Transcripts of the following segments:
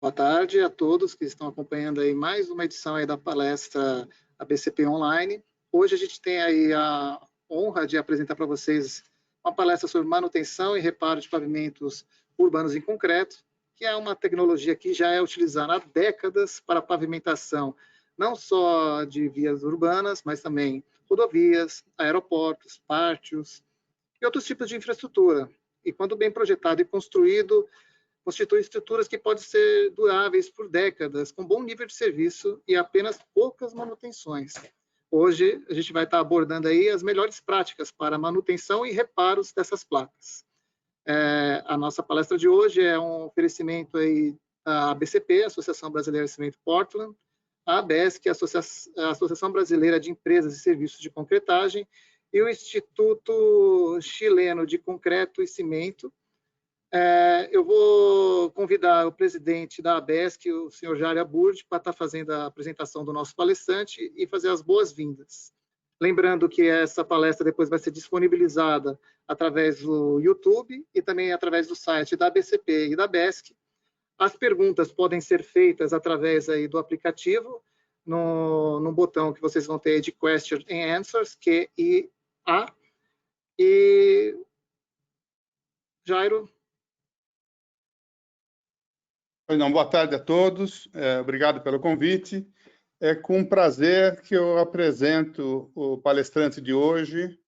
Boa tarde a todos que estão acompanhando aí mais uma edição aí da palestra ABCP Online. Hoje a gente tem aí a honra de apresentar para vocês uma palestra sobre manutenção e reparo de pavimentos urbanos em concreto, que é uma tecnologia que já é utilizada há décadas para pavimentação, não só de vias urbanas, mas também rodovias, aeroportos, pátios e outros tipos de infraestrutura. E quando bem projetado e construído, constitui estruturas que podem ser duráveis por décadas, com bom nível de serviço e apenas poucas manutenções. Hoje, a gente vai estar abordando aí as melhores práticas para manutenção e reparos dessas placas. A nossa palestra de hoje é um oferecimento aí da ABCP, Associação Brasileira de Cimento Portland, a ABESC, a Associação Brasileira de Empresas e Serviços de Concretagem, e o Instituto Chileno de Concreto e Cimento. Eu vou convidar o presidente da ABESC, o senhor Jair Aburdi, para estar fazendo a apresentação do nosso palestrante e fazer as boas-vindas. Lembrando que essa palestra depois vai ser disponibilizada através do YouTube e também através do site da ABCP e da ABESC. As perguntas podem ser feitas através aí do aplicativo, no botão que vocês vão ter aí de Question and Answers, QIA. E, Jairo, Não, boa tarde a todos, obrigado pelo convite. É com prazer que eu apresento o palestrante de hoje,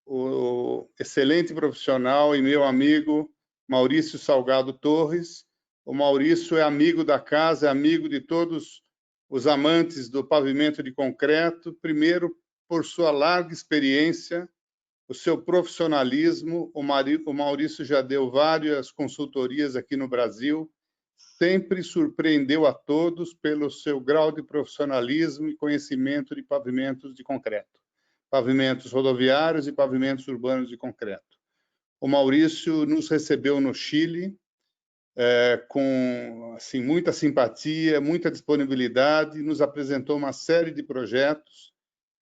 o excelente profissional e meu amigo Maurício Salgado Torres. O Maurício é amigo da casa, é amigo de todos os amantes do pavimento de concreto, primeiro por sua larga experiência, o seu profissionalismo. O Maurício já deu várias consultorias aqui no Brasil, sempre surpreendeu a todos pelo seu grau de profissionalismo e conhecimento de pavimentos de concreto, pavimentos rodoviários e pavimentos urbanos de concreto. O Maurício nos recebeu no Chile com assim, muita simpatia, muita disponibilidade, nos apresentou uma série de projetos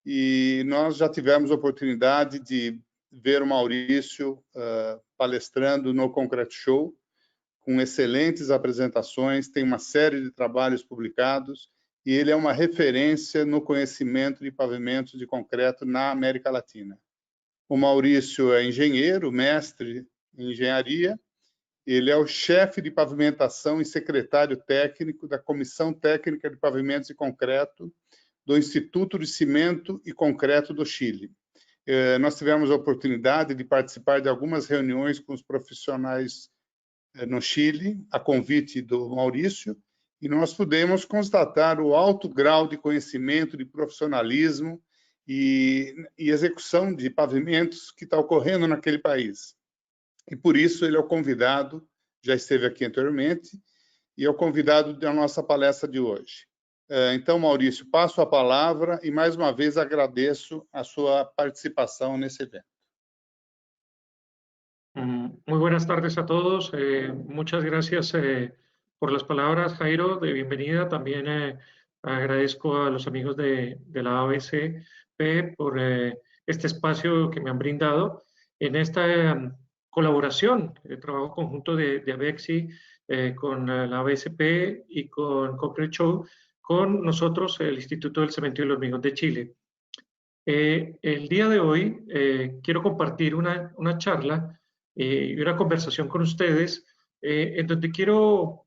e nós já tivemos a oportunidade de ver o Maurício palestrando no Concrete Show, com excelentes apresentações, tem uma série de trabalhos publicados e ele é uma referência no conhecimento de pavimentos de concreto na América Latina. O Maurício é engenheiro, mestre em engenharia, ele é o chefe de pavimentação e secretário técnico da Comissão Técnica de Pavimentos de Concreto do Instituto de Cimento e Concreto do Chile. Nós tivemos a oportunidade de participar de algumas reuniões com os profissionais no Chile, a convite do Maurício, e nós pudemos constatar o alto grau de conhecimento, de profissionalismo e execução de pavimentos que está ocorrendo naquele país. E por isso ele é o convidado, já esteve aqui anteriormente, e é o convidado da nossa palestra de hoje. Então, Maurício, passo a palavra e mais uma vez agradeço a sua participação nesse evento. Muy buenas tardes a todos. Muchas gracias por las palabras, Jairo, de bienvenida. También agradezco a los amigos de la ABCP por este espacio que me han brindado en esta colaboración, trabajo conjunto de ABEXI con la ABCP y con Concrete Show, con nosotros, el Instituto del Cemento y el Hormigón de Chile. El día de hoy quiero compartir una charla y una conversación con ustedes en donde quiero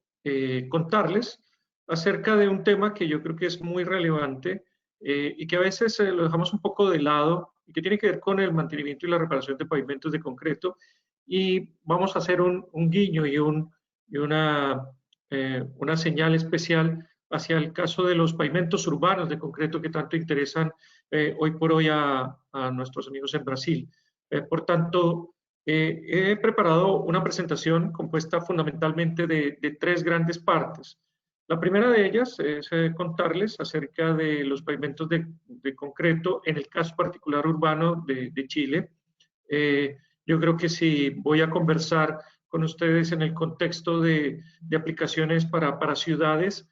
contarles acerca de un tema que yo creo que es muy relevante y que a veces lo dejamos un poco de lado y que tiene que ver con el mantenimiento y la reparación de pavimentos de concreto, y vamos a hacer un guiño y una señal especial hacia el caso de los pavimentos urbanos de concreto que tanto interesan hoy por hoy a nuestros amigos en Brasil. Por tanto, he preparado una presentación compuesta fundamentalmente de tres grandes partes. La primera de ellas es contarles acerca de los pavimentos de concreto en el caso particular urbano de Chile. Yo creo que si voy a conversar con ustedes en el contexto de aplicaciones para ciudades,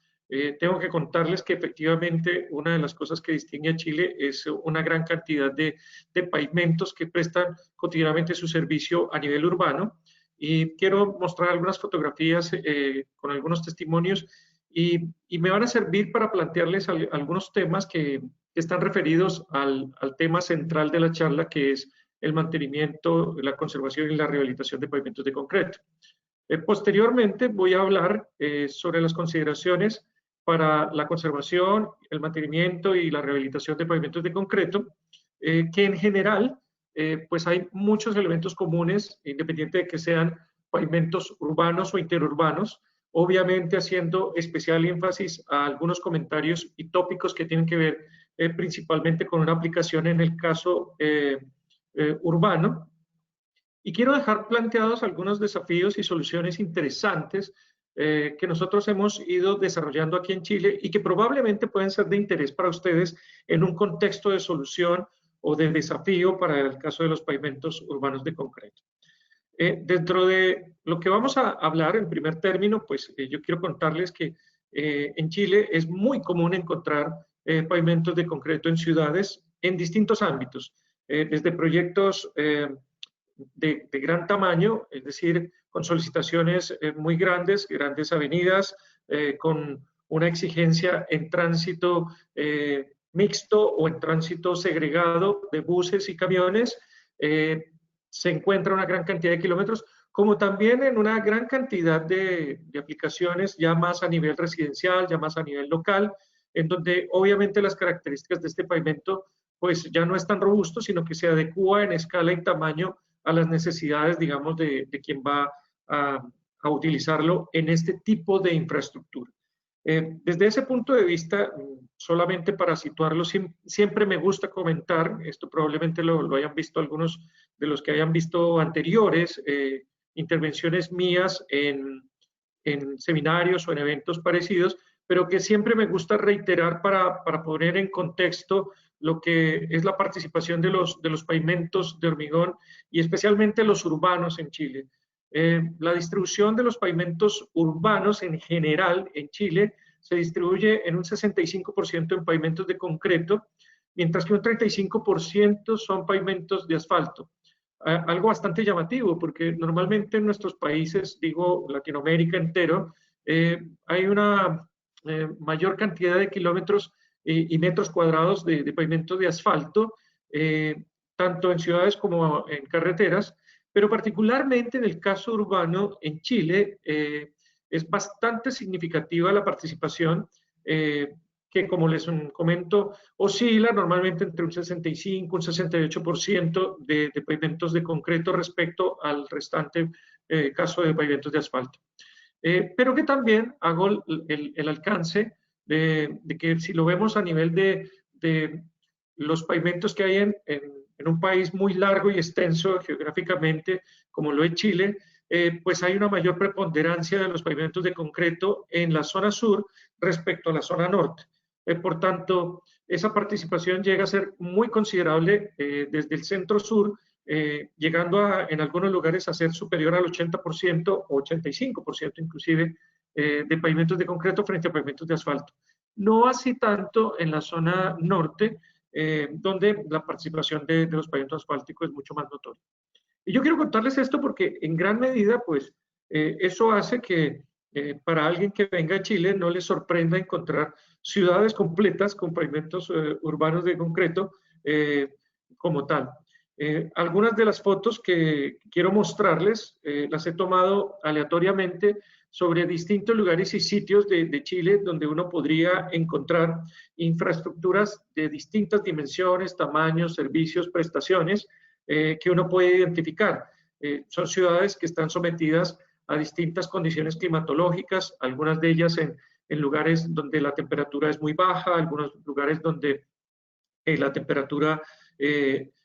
tengo que contarles que efectivamente una de las cosas que distingue a Chile es una gran cantidad de pavimentos que prestan cotidianamente su servicio a nivel urbano, y quiero mostrar algunas fotografías con algunos testimonios y me van a servir para plantearles algunos temas que están referidos al tema central de la charla, que es el mantenimiento, la conservación y la rehabilitación de pavimentos de concreto. Posteriormente voy a hablar sobre las consideraciones para la conservación, el mantenimiento y la rehabilitación de pavimentos de concreto, que en general pues hay muchos elementos comunes, independiente de que sean pavimentos urbanos o interurbanos, obviamente haciendo especial énfasis a algunos comentarios y tópicos que tienen que ver principalmente con una aplicación en el caso urbano. Y quiero dejar planteados algunos desafíos y soluciones interesantes que nosotros hemos ido desarrollando aquí en Chile y que probablemente pueden ser de interés para ustedes en un contexto de solución o de desafío para el caso de los pavimentos urbanos de concreto. Dentro de lo que vamos a hablar en primer término, pues yo quiero contarles que en Chile es muy común encontrar pavimentos de concreto en ciudades en distintos ámbitos, desde proyectos de gran tamaño, es decir, con solicitaciones muy grandes, grandes avenidas, con una exigencia en tránsito mixto o en tránsito segregado de buses y camiones, se encuentra una gran cantidad de kilómetros, como también en una gran cantidad de aplicaciones ya más a nivel residencial, ya más a nivel local, en donde obviamente las características de este pavimento pues ya no es tan robusto, sino que se adecúa en escala y tamaño a las necesidades, digamos, de quien va a utilizarlo en este tipo de infraestructura. Desde ese punto de vista, solamente para situarlo, siempre me gusta comentar, esto probablemente lo hayan visto algunos de los que hayan visto anteriores, intervenciones mías en seminarios o en eventos parecidos, pero que siempre me gusta reiterar para poner en contexto lo que es la participación de los pavimentos de hormigón y especialmente los urbanos en Chile. La distribución de los pavimentos urbanos en general en Chile se distribuye en un 65% en pavimentos de concreto, mientras que un 35% son pavimentos de asfalto. Algo bastante llamativo, porque normalmente en nuestros países, digo Latinoamérica entero, hay una mayor cantidad de kilómetros y metros cuadrados de pavimento de asfalto, tanto en ciudades como en carreteras, pero particularmente en el caso urbano en Chile es bastante significativa la participación que, como les comento, oscila normalmente entre un 65 y un 68% de pavimentos de concreto respecto al restante caso de pavimentos de asfalto. Pero que también hago el alcance de que si lo vemos a nivel de los pavimentos que hay en un país muy largo y extenso geográficamente, como lo es Chile, pues hay una mayor preponderancia de los pavimentos de concreto en la zona sur respecto a la zona norte. Por tanto, esa participación llega a ser muy considerable desde el centro sur, llegando en algunos lugares a ser superior al 80% o 85% inclusive de pavimentos de concreto frente a pavimentos de asfalto. No así tanto en la zona norte, donde la participación de los pavimentos asfálticos es mucho más notoria. Y yo quiero contarles esto porque en gran medida, pues, eso hace que para alguien que venga a Chile no le sorprenda encontrar ciudades completas con pavimentos urbanos de concreto como tal. Algunas de las fotos que quiero mostrarles las he tomado aleatoriamente sobre distintos lugares y sitios de Chile donde uno podría encontrar infraestructuras de distintas dimensiones, tamaños, servicios, prestaciones que uno puede identificar. Son ciudades que están sometidas a distintas condiciones climatológicas, algunas de ellas en lugares donde la temperatura es muy baja, algunos lugares donde la temperatura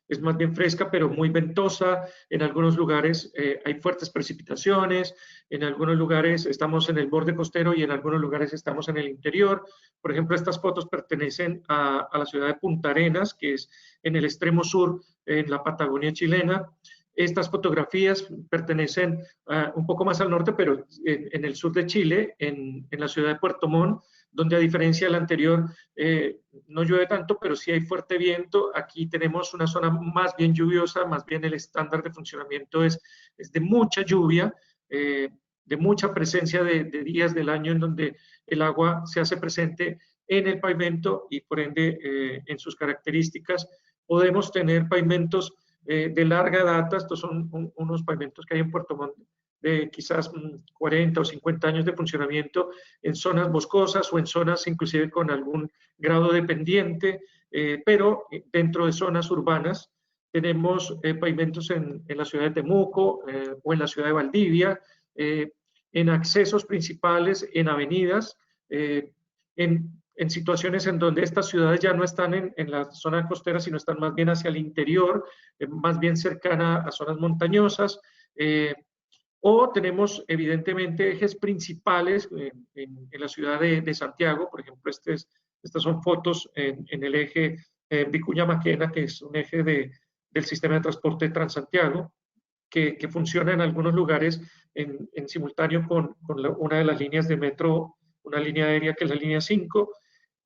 es más bien fresca, pero muy ventosa. En algunos lugares hay fuertes precipitaciones, en algunos lugares estamos en el borde costero y en algunos lugares estamos en el interior. Por ejemplo, estas fotos pertenecen a la ciudad de Punta Arenas, que es en el extremo sur, en la Patagonia chilena. Estas fotografías pertenecen un poco más al norte, pero en el sur de Chile, en la ciudad de Puerto Montt, donde a diferencia del anterior no llueve tanto, pero sí hay fuerte viento. Aquí tenemos una zona más bien lluviosa, más bien el estándar de funcionamiento es de mucha lluvia, de mucha presencia de días del año en donde el agua se hace presente en el pavimento y por ende en sus características. Podemos tener pavimentos de larga data, estos son unos pavimentos que hay en Puerto Montt de quizás 40 o 50 años de funcionamiento en zonas boscosas o en zonas inclusive con algún grado de pendiente, pero dentro de zonas urbanas tenemos pavimentos en la ciudad de Temuco o en la ciudad de Valdivia, en accesos principales, en avenidas, en situaciones en donde estas ciudades ya no están en la zona costera, sino están más bien hacia el interior, más bien cercana a zonas montañosas, o tenemos evidentemente ejes principales en la ciudad de Santiago. Por ejemplo, estas son fotos en el eje Vicuña-Maquena, que es un eje del sistema de transporte Transantiago, que funciona en algunos lugares en simultáneo con una de las líneas de metro, una línea aérea que es la línea 5,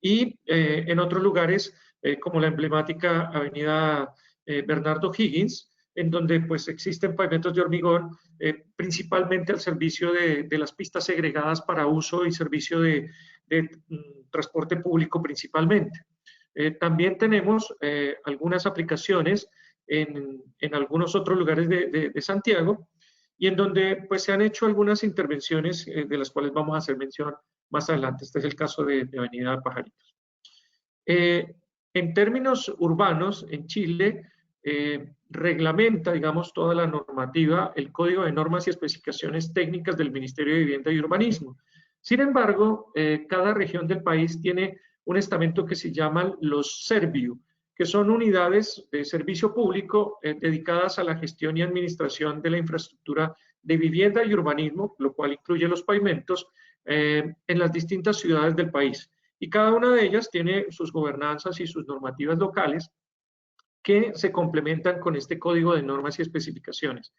y en otros lugares como la emblemática avenida Bernardo Higgins, en donde pues existen pavimentos de hormigón principalmente al servicio de las pistas segregadas para uso y servicio de transporte público principalmente. También tenemos algunas aplicaciones en algunos otros lugares de Santiago y en donde pues se han hecho algunas intervenciones de las cuales vamos a hacer mención más adelante. Este es el caso de Avenida Pajaritos. En términos urbanos, en Chile, reglamenta, digamos, toda la normativa, el Código de Normas y Especificaciones Técnicas del Ministerio de Vivienda y Urbanismo. Sin embargo, cada región del país tiene un estamento que se llaman los Serviu, que son unidades de servicio público dedicadas a la gestión y administración de la infraestructura de vivienda y urbanismo, lo cual incluye los pavimentos, en las distintas ciudades del país. Y cada una de ellas tiene sus gobernanzas y sus normativas locales que se complementan con este código de normas y especificaciones,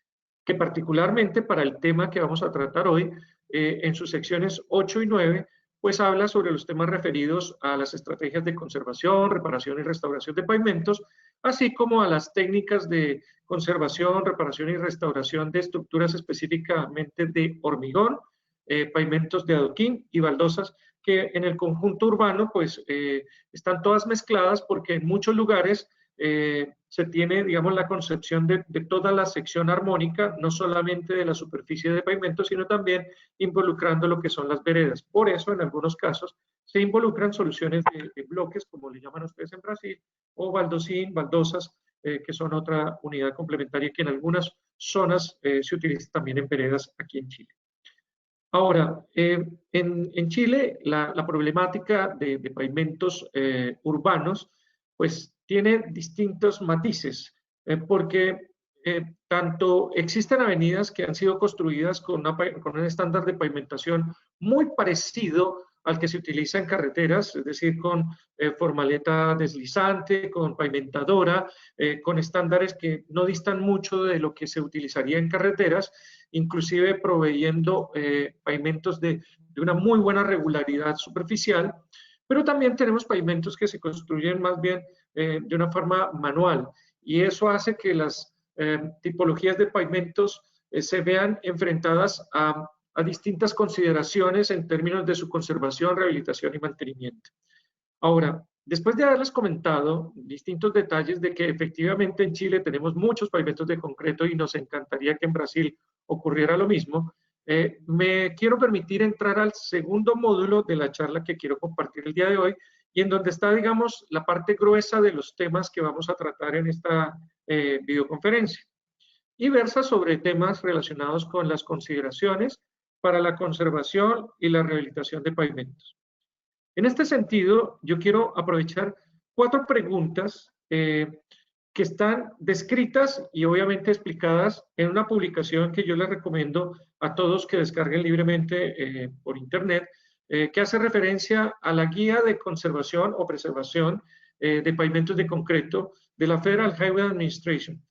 que particularmente para el tema que vamos a tratar hoy, en sus secciones 8 y 9, pues habla sobre los temas referidos a las estrategias de conservación, reparación y restauración de pavimentos, así como a las técnicas de conservación, reparación y restauración de estructuras específicamente de hormigón, pavimentos de adoquín y baldosas, que en el conjunto urbano pues están todas mezcladas porque en muchos lugares se tiene, digamos, la concepción de toda la sección armónica, no solamente de la superficie de pavimento, sino también involucrando lo que son las veredas. Por eso, en algunos casos, se involucran soluciones de bloques, como le llaman ustedes en Brasil, o baldosín, baldosas, que son otra unidad complementaria que en algunas zonas se utiliza también en veredas aquí en Chile. Ahora, en Chile, la problemática de pavimentos urbanos, pues tiene distintos matices, porque tanto existen avenidas que han sido construidas con un estándar de pavimentación muy parecido al que se utiliza en carreteras, es decir, con formaleta deslizante, con pavimentadora, con estándares que no distan mucho de lo que se utilizaría en carreteras, inclusive proveyendo pavimentos de una muy buena regularidad superficial, pero también tenemos pavimentos que se construyen más bien de una forma manual, y eso hace que las tipologías de pavimentos se vean enfrentadas a distintas consideraciones en términos de su conservación, rehabilitación y mantenimiento. Ahora, después de haberles comentado distintos detalles de que efectivamente en Chile tenemos muchos pavimentos de concreto y nos encantaría que en Brasil ocurriera lo mismo, me quiero permitir entrar al segundo módulo de la charla que quiero compartir el día de hoy, y en donde está, digamos, la parte gruesa de los temas que vamos a tratar en esta videoconferencia. Y versa sobre temas relacionados con las consideraciones para la conservación y la rehabilitación de pavimentos. En este sentido, yo quiero aprovechar 4 preguntas que están descritas y obviamente explicadas en una publicación que yo les recomiendo a todos que descarguen libremente por internet, que hace referencia a la guía de conservación o preservación de pavimentos de concreto de la Federal Highway Administration.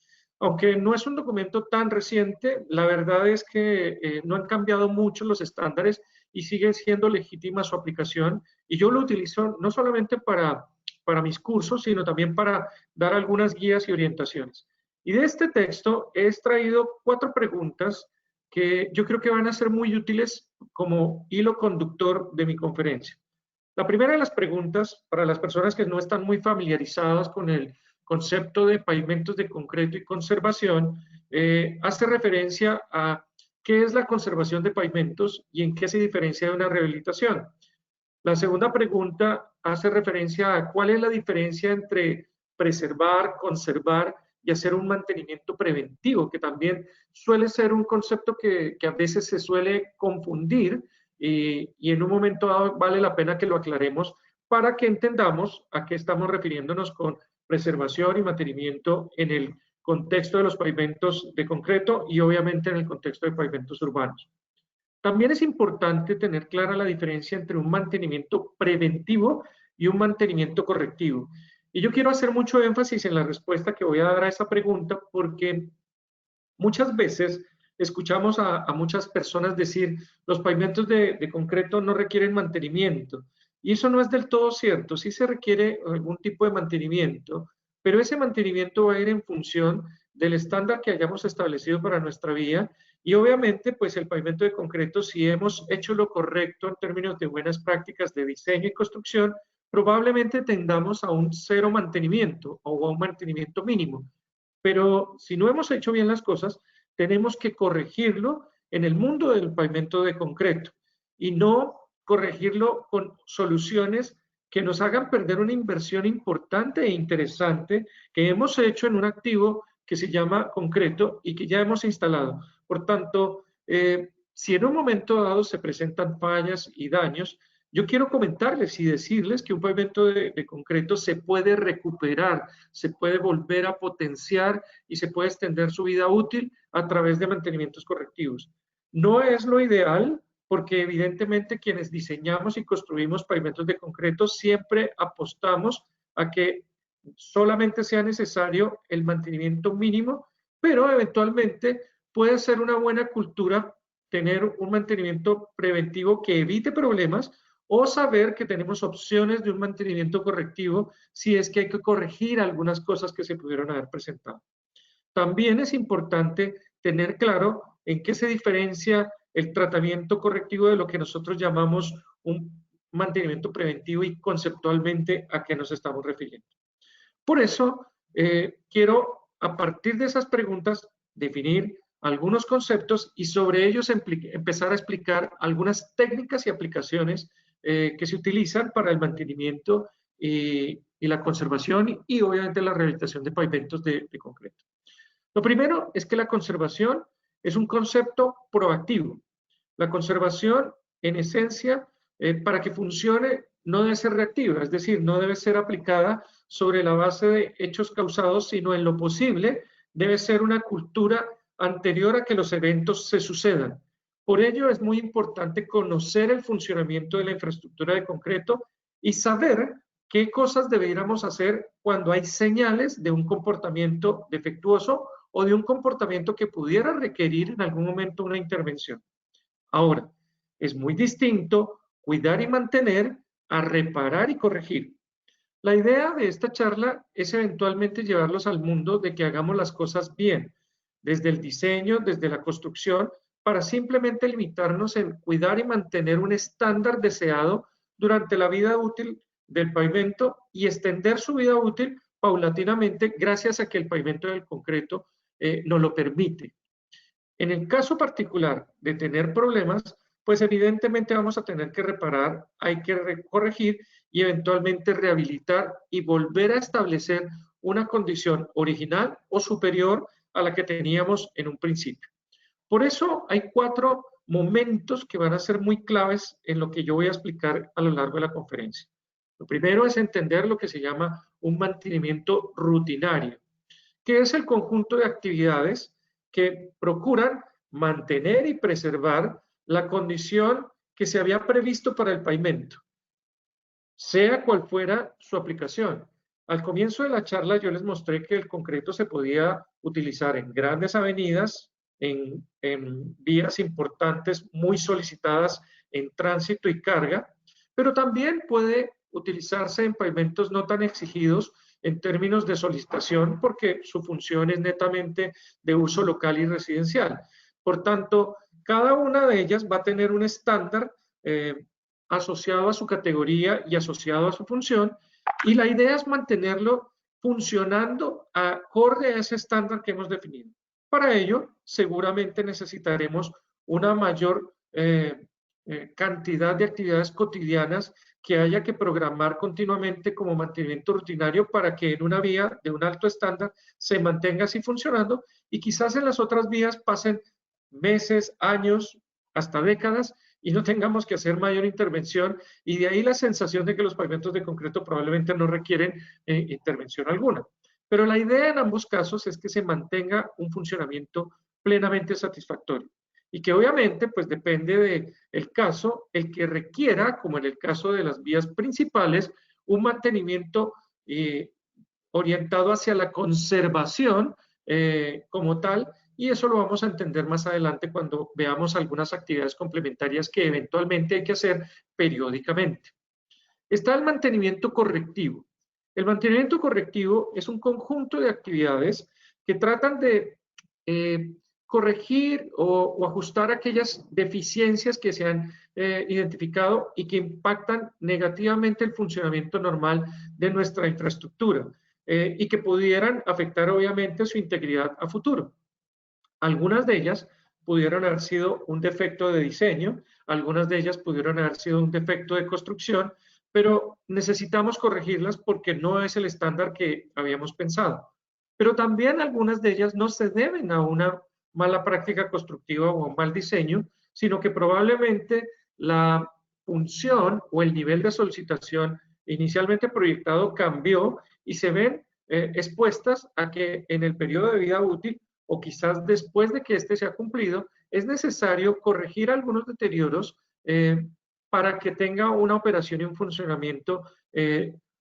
Aunque no es un documento tan reciente, la verdad es que no han cambiado mucho los estándares y sigue siendo legítima su aplicación. Y yo lo utilizo no solamente para mis cursos, sino también para dar algunas guías y orientaciones. Y de este texto he extraído 4 preguntas que yo creo que van a ser muy útiles como hilo conductor de mi conferencia. La primera de las preguntas, para las personas que no están muy familiarizadas con el concepto de pavimentos de concreto y conservación, hace referencia a qué es la conservación de pavimentos y en qué se diferencia de una rehabilitación. La segunda pregunta hace referencia a cuál es la diferencia entre preservar, conservar y hacer un mantenimiento preventivo, que también suele ser un concepto que a veces se suele confundir y en un momento dado vale la pena que lo aclaremos para que entendamos a qué estamos refiriéndonos con preservación y mantenimiento en el contexto de los pavimentos de concreto y obviamente en el contexto de pavimentos urbanos. También es importante tener clara la diferencia entre un mantenimiento preventivo y un mantenimiento correctivo. Y yo quiero hacer mucho énfasis en la respuesta que voy a dar a esa pregunta porque muchas veces escuchamos a muchas personas decir los pavimentos de concreto no requieren mantenimiento. Y eso no es del todo cierto. Sí se requiere algún tipo de mantenimiento, pero ese mantenimiento va a ir en función del estándar que hayamos establecido para nuestra vía. Y obviamente, pues el pavimento de concreto, si hemos hecho lo correcto en términos de buenas prácticas de diseño y construcción, probablemente tendamos a un 0 mantenimiento o a un mantenimiento mínimo. Pero si no hemos hecho bien las cosas, tenemos que corregirlo en el mundo del pavimento de concreto y no corregirlo con soluciones que nos hagan perder una inversión importante e interesante que hemos hecho en un activo que se llama concreto y que ya hemos instalado. Por tanto, si en un momento dado se presentan fallas y daños, yo quiero comentarles y decirles que un pavimento de concreto se puede recuperar, se puede volver a potenciar y se puede extender su vida útil a través de mantenimientos correctivos. No es lo ideal, porque evidentemente quienes diseñamos y construimos pavimentos de concreto siempre apostamos a que solamente sea necesario el mantenimiento mínimo, pero eventualmente puede ser una buena cultura tener un mantenimiento preventivo que evite problemas o saber que tenemos opciones de un mantenimiento correctivo si es que hay que corregir algunas cosas que se pudieron haber presentado. También es importante tener claro en qué se diferencia el tratamiento correctivo de lo que nosotros llamamos un mantenimiento preventivo y conceptualmente a qué nos estamos refiriendo. Por eso, quiero, a partir de esas preguntas, definir algunos conceptos y sobre ellos empezar a explicar algunas técnicas y aplicaciones que se utilizan para el mantenimiento y la conservación y obviamente la rehabilitación de pavimentos de concreto. Lo primero es que la conservación es un concepto proactivo. La conservación, en esencia, para que funcione, no debe ser reactiva, es decir, no debe ser aplicada sobre la base de hechos causados, sino en lo posible debe ser una cultura anterior a que los eventos se sucedan. Por ello es muy importante conocer el funcionamiento de la infraestructura de concreto y saber qué cosas deberíamos hacer cuando hay señales de un comportamiento defectuoso o de un comportamiento que pudiera requerir en algún momento una intervención. Ahora, es muy distinto cuidar y mantener a reparar y corregir. La idea de esta charla es eventualmente llevarlos al mundo de que hagamos las cosas bien, desde el diseño, desde la construcción, para simplemente limitarnos en cuidar y mantener un estándar deseado durante la vida útil del pavimento y extender su vida útil paulatinamente gracias a que el pavimento del concreto nos lo permite. En el caso particular de tener problemas, pues evidentemente vamos a tener que reparar, hay que corregir y eventualmente rehabilitar y volver a establecer una condición original o superior a la que teníamos en un principio. Por eso hay 4 momentos que van a ser muy claves en lo que yo voy a explicar a lo largo de la conferencia. Lo primero es entender lo que se llama un mantenimiento rutinario, que es el conjunto de actividades que procuran mantener y preservar la condición que se había previsto para el pavimento, sea cual fuera su aplicación. Al comienzo de la charla yo les mostré que el concreto se podía utilizar en grandes avenidas, en vías importantes muy solicitadas en tránsito y carga, pero también puede utilizarse en pavimentos no tan exigidos en términos de solicitación, porque su función es netamente de uso local y residencial. Por tanto, cada una de ellas va a tener un estándar asociado a su categoría y asociado a su función, y la idea es mantenerlo funcionando acorde a ese estándar que hemos definido. Para ello, seguramente necesitaremos una mayor cantidad de actividades cotidianas que haya que programar continuamente como mantenimiento rutinario para que en una vía de un alto estándar se mantenga así funcionando, y quizás en las otras vías pasen meses, años, hasta décadas, y no tengamos que hacer mayor intervención, y de ahí la sensación de que los pavimentos de concreto probablemente no requieren intervención alguna. Pero la idea en ambos casos es que se mantenga un funcionamiento plenamente satisfactorio, y que obviamente pues depende del caso, el que requiera, como en el caso de las vías principales, un mantenimiento orientado hacia la conservación como tal, y eso lo vamos a entender más adelante cuando veamos algunas actividades complementarias que eventualmente hay que hacer periódicamente. Está el mantenimiento correctivo. El mantenimiento correctivo es un conjunto de actividades que tratan de corregir o ajustar aquellas deficiencias que se han identificado y que impactan negativamente el funcionamiento normal de nuestra infraestructura y que pudieran afectar obviamente su integridad a futuro. Algunas de ellas pudieron haber sido un defecto de diseño, algunas de ellas pudieron haber sido un defecto de construcción, pero necesitamos corregirlas porque no es el estándar que habíamos pensado. Pero también algunas de ellas no se deben a una mala práctica constructiva o a un mal diseño, sino que probablemente la función o el nivel de solicitación inicialmente proyectado cambió y se ven expuestas a que en el periodo de vida útil o quizás después de que este se ha cumplido, es necesario corregir algunos deterioros para que tenga una operación y un funcionamiento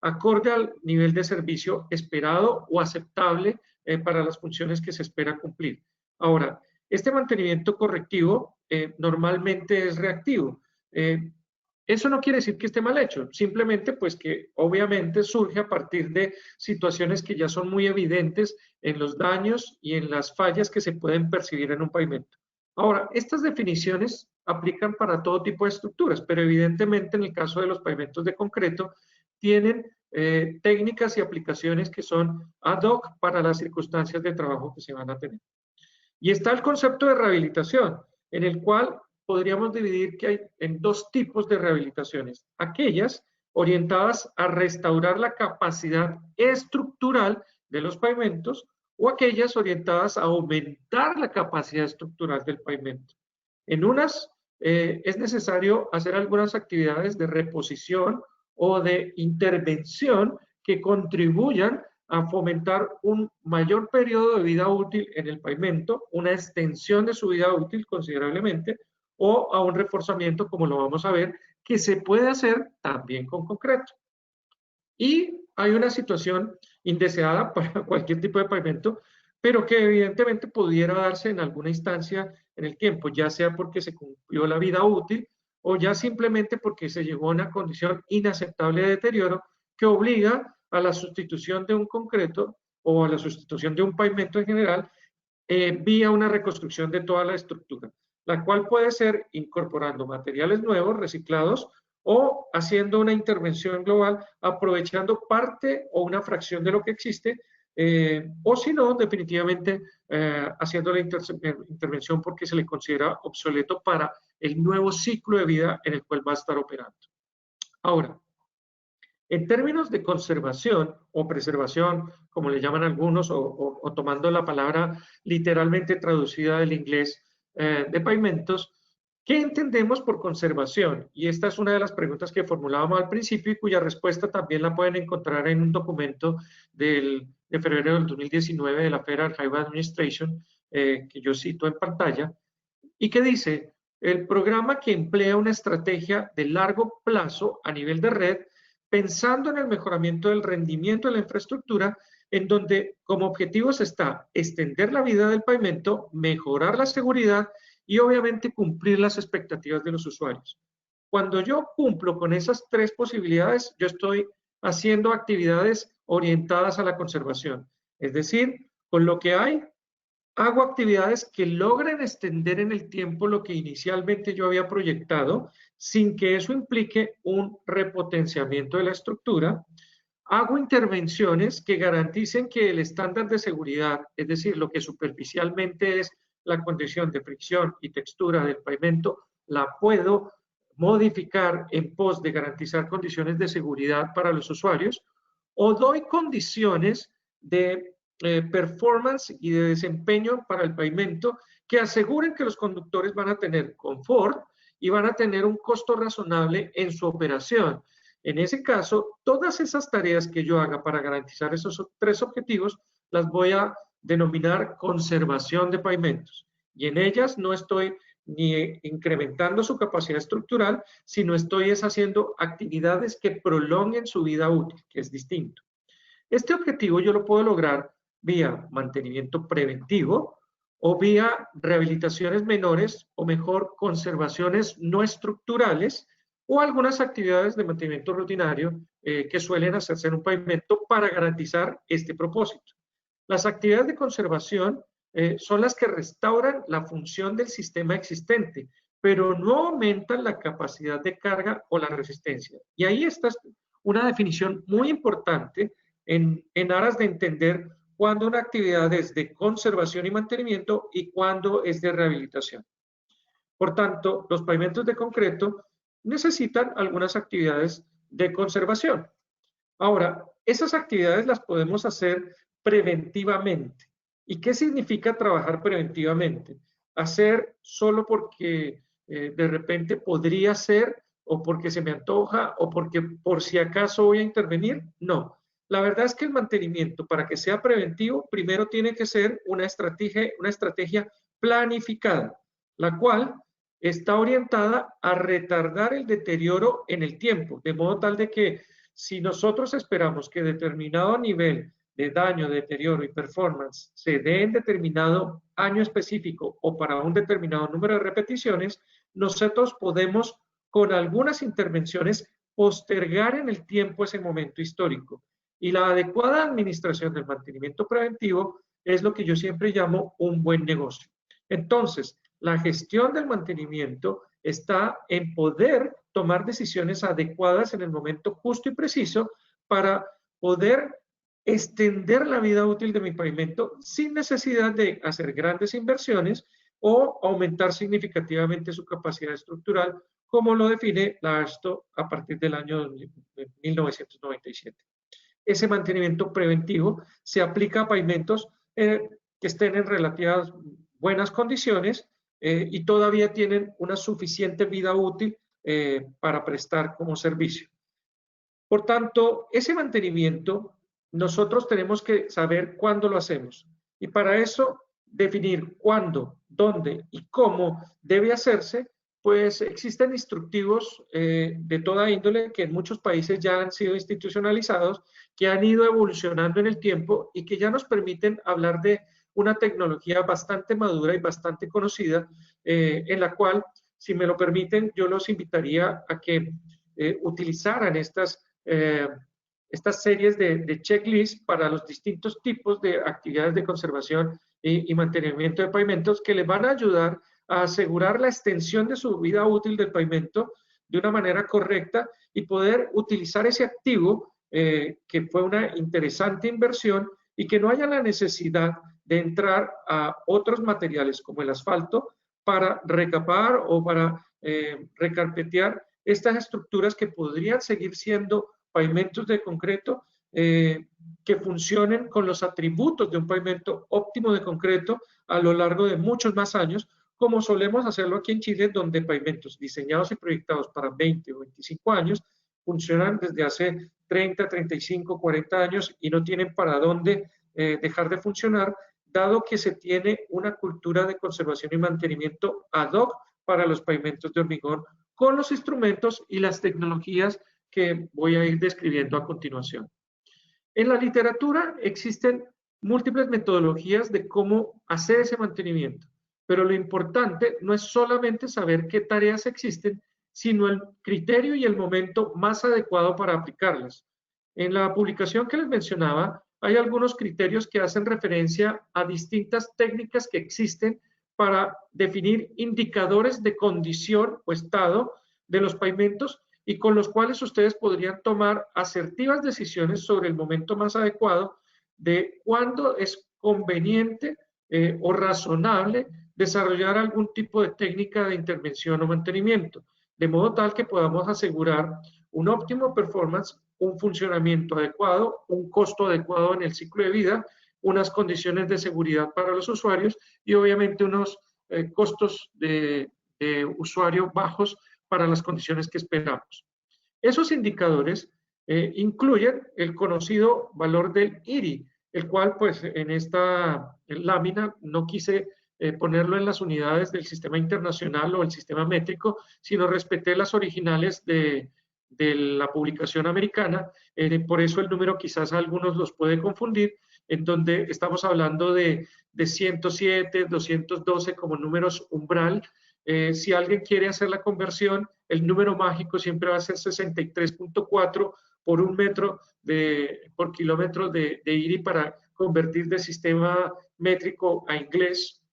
acorde al nivel de servicio esperado o aceptable para las funciones que se espera cumplir. Ahora, este mantenimiento correctivo normalmente es reactivo. Eso no quiere decir que esté mal hecho, simplemente pues que obviamente surge a partir de situaciones que ya son muy evidentes en los daños y en las fallas que se pueden percibir en un pavimento. Ahora, estas definiciones aplican para todo tipo de estructuras, pero evidentemente en el caso de los pavimentos de concreto tienen técnicas y aplicaciones que son ad hoc para las circunstancias de trabajo que se van a tener. Y está el concepto de rehabilitación, en el cual podríamos dividir que hay en dos tipos de rehabilitaciones. Aquellas orientadas a restaurar la capacidad estructural de los pavimentos o aquellas orientadas a aumentar la capacidad estructural del pavimento. En unas es necesario hacer algunas actividades de reposición o de intervención que contribuyan a fomentar un mayor periodo de vida útil en el pavimento, una extensión de su vida útil considerablemente, o a un reforzamiento, como lo vamos a ver, que se puede hacer también con concreto. Y hay una situación indeseada para cualquier tipo de pavimento, pero que evidentemente pudiera darse en alguna instancia en el tiempo, ya sea porque se cumplió la vida útil o ya simplemente porque se llegó a una condición inaceptable de deterioro que obliga a la sustitución de un concreto o a la sustitución de un pavimento en general vía una reconstrucción de toda la estructura, la cual puede ser incorporando materiales nuevos, reciclados, o haciendo una intervención global, aprovechando parte o una fracción de lo que existe, o si no, definitivamente haciendo la intervención porque se le considera obsoleto para el nuevo ciclo de vida en el cual va a estar operando. Ahora, en términos de conservación o preservación, como le llaman algunos, o tomando la palabra literalmente traducida del inglés de pavimentos, ¿qué entendemos por conservación? Y esta es una de las preguntas que formulábamos al principio y cuya respuesta también la pueden encontrar en un documento de febrero del 2019 de la Federal Highway Administration, que yo cito en pantalla, y que dice, el programa que emplea una estrategia de largo plazo a nivel de red, pensando en el mejoramiento del rendimiento de la infraestructura, en donde como objetivos está extender la vida del pavimento, mejorar la seguridad y obviamente cumplir las expectativas de los usuarios. Cuando yo cumplo con esas tres posibilidades, yo estoy haciendo actividades orientadas a la conservación. Es decir, con lo que hay, hago actividades que logren extender en el tiempo lo que inicialmente yo había proyectado, sin que eso implique un repotenciamiento de la estructura. Hago intervenciones que garanticen que el estándar de seguridad, es decir, lo que superficialmente es la condición de fricción y textura del pavimento, la puedo modificar en pos de garantizar condiciones de seguridad para los usuarios, o doy condiciones de performance y de desempeño para el pavimento que aseguren que los conductores van a tener confort y van a tener un costo razonable en su operación. En ese caso, todas esas tareas que yo haga para garantizar esos tres objetivos, las voy a denominar conservación de pavimentos. Y en ellas no estoy ni incrementando su capacidad estructural, sino estoy haciendo actividades que prolonguen su vida útil, que es distinto. Este objetivo yo lo puedo lograr vía mantenimiento preventivo o vía rehabilitaciones menores o mejor conservaciones no estructurales o algunas actividades de mantenimiento rutinario que suelen hacerse en un pavimento para garantizar este propósito. Las actividades de conservación son las que restauran la función del sistema existente, pero no aumentan la capacidad de carga o la resistencia. Y ahí está una definición muy importante en aras de entender cuándo una actividad es de conservación y mantenimiento y cuándo es de rehabilitación. Por tanto, los pavimentos de concreto necesitan algunas actividades de conservación. Ahora, esas actividades las podemos hacer preventivamente. ¿Y qué significa trabajar preventivamente? Hacer solo porque de repente podría ser, o porque se me antoja, o porque por si acaso voy a intervenir. No. La verdad es que el mantenimiento, para que sea preventivo, primero tiene que ser una estrategia planificada, la cual está orientada a retardar el deterioro en el tiempo, de modo tal de que si nosotros esperamos que determinado nivel de daño, deterioro y performance se dé en determinado año específico o para un determinado número de repeticiones, nosotros podemos con algunas intervenciones postergar en el tiempo ese momento histórico. Y la adecuada administración del mantenimiento preventivo es lo que yo siempre llamo un buen negocio. Entonces, la gestión del mantenimiento está en poder tomar decisiones adecuadas en el momento justo y preciso para poder extender la vida útil de mi pavimento sin necesidad de hacer grandes inversiones o aumentar significativamente su capacidad estructural, como lo define la AASHTO a partir del año 1997. Ese mantenimiento preventivo se aplica a pavimentos que estén en relativas buenas condiciones y todavía tienen una suficiente vida útil para prestar como servicio. Por tanto, ese mantenimiento nosotros tenemos que saber cuándo lo hacemos y para eso definir cuándo, dónde y cómo debe hacerse, pues existen instructivos de toda índole que en muchos países ya han sido institucionalizados, que han ido evolucionando en el tiempo y que ya nos permiten hablar de una tecnología bastante madura y bastante conocida, en la cual, si me lo permiten, yo los invitaría a que utilizaran estas series de checklists para los distintos tipos de actividades de conservación y mantenimiento de pavimentos que les van a ayudar a asegurar la extensión de su vida útil del pavimento de una manera correcta y poder utilizar ese activo que fue una interesante inversión y que no haya la necesidad de entrar a otros materiales como el asfalto para recapar o para recarpetear estas estructuras que podrían seguir siendo pavimentos de concreto que funcionen con los atributos de un pavimento óptimo de concreto a lo largo de muchos más años, como solemos hacerlo aquí en Chile, donde pavimentos diseñados y proyectados para 20 o 25 años funcionan desde hace 30, 35, 40 años y no tienen para dónde dejar de funcionar, dado que se tiene una cultura de conservación y mantenimiento ad hoc para los pavimentos de hormigón con los instrumentos y las tecnologías que voy a ir describiendo a continuación. En la literatura existen múltiples metodologías de cómo hacer ese mantenimiento, pero lo importante no es solamente saber qué tareas existen, sino el criterio y el momento más adecuado para aplicarlas. En la publicación que les mencionaba, hay algunos criterios que hacen referencia a distintas técnicas que existen para definir indicadores de condición o estado de los pavimentos y con los cuales ustedes podrían tomar asertivas decisiones sobre el momento más adecuado de cuándo es conveniente o razonable desarrollar algún tipo de técnica de intervención o mantenimiento, de modo tal que podamos asegurar un óptimo performance, un funcionamiento adecuado, un costo adecuado en el ciclo de vida, unas condiciones de seguridad para los usuarios y obviamente unos costos de usuario bajos para las condiciones que esperamos. Esos indicadores incluyen el conocido valor del IRI, el cual pues en esta lámina no quise ponerlo en las unidades del sistema internacional o el sistema métrico, sino respeté las originales de la publicación americana, por eso el número quizás a algunos los puede confundir, en donde estamos hablando de 107, 212 como números umbral. Si alguien quiere hacer la conversión, el número mágico siempre va a ser 63.4 por un metro por kilómetro de IRI para convertir de sistema métrico a inglés.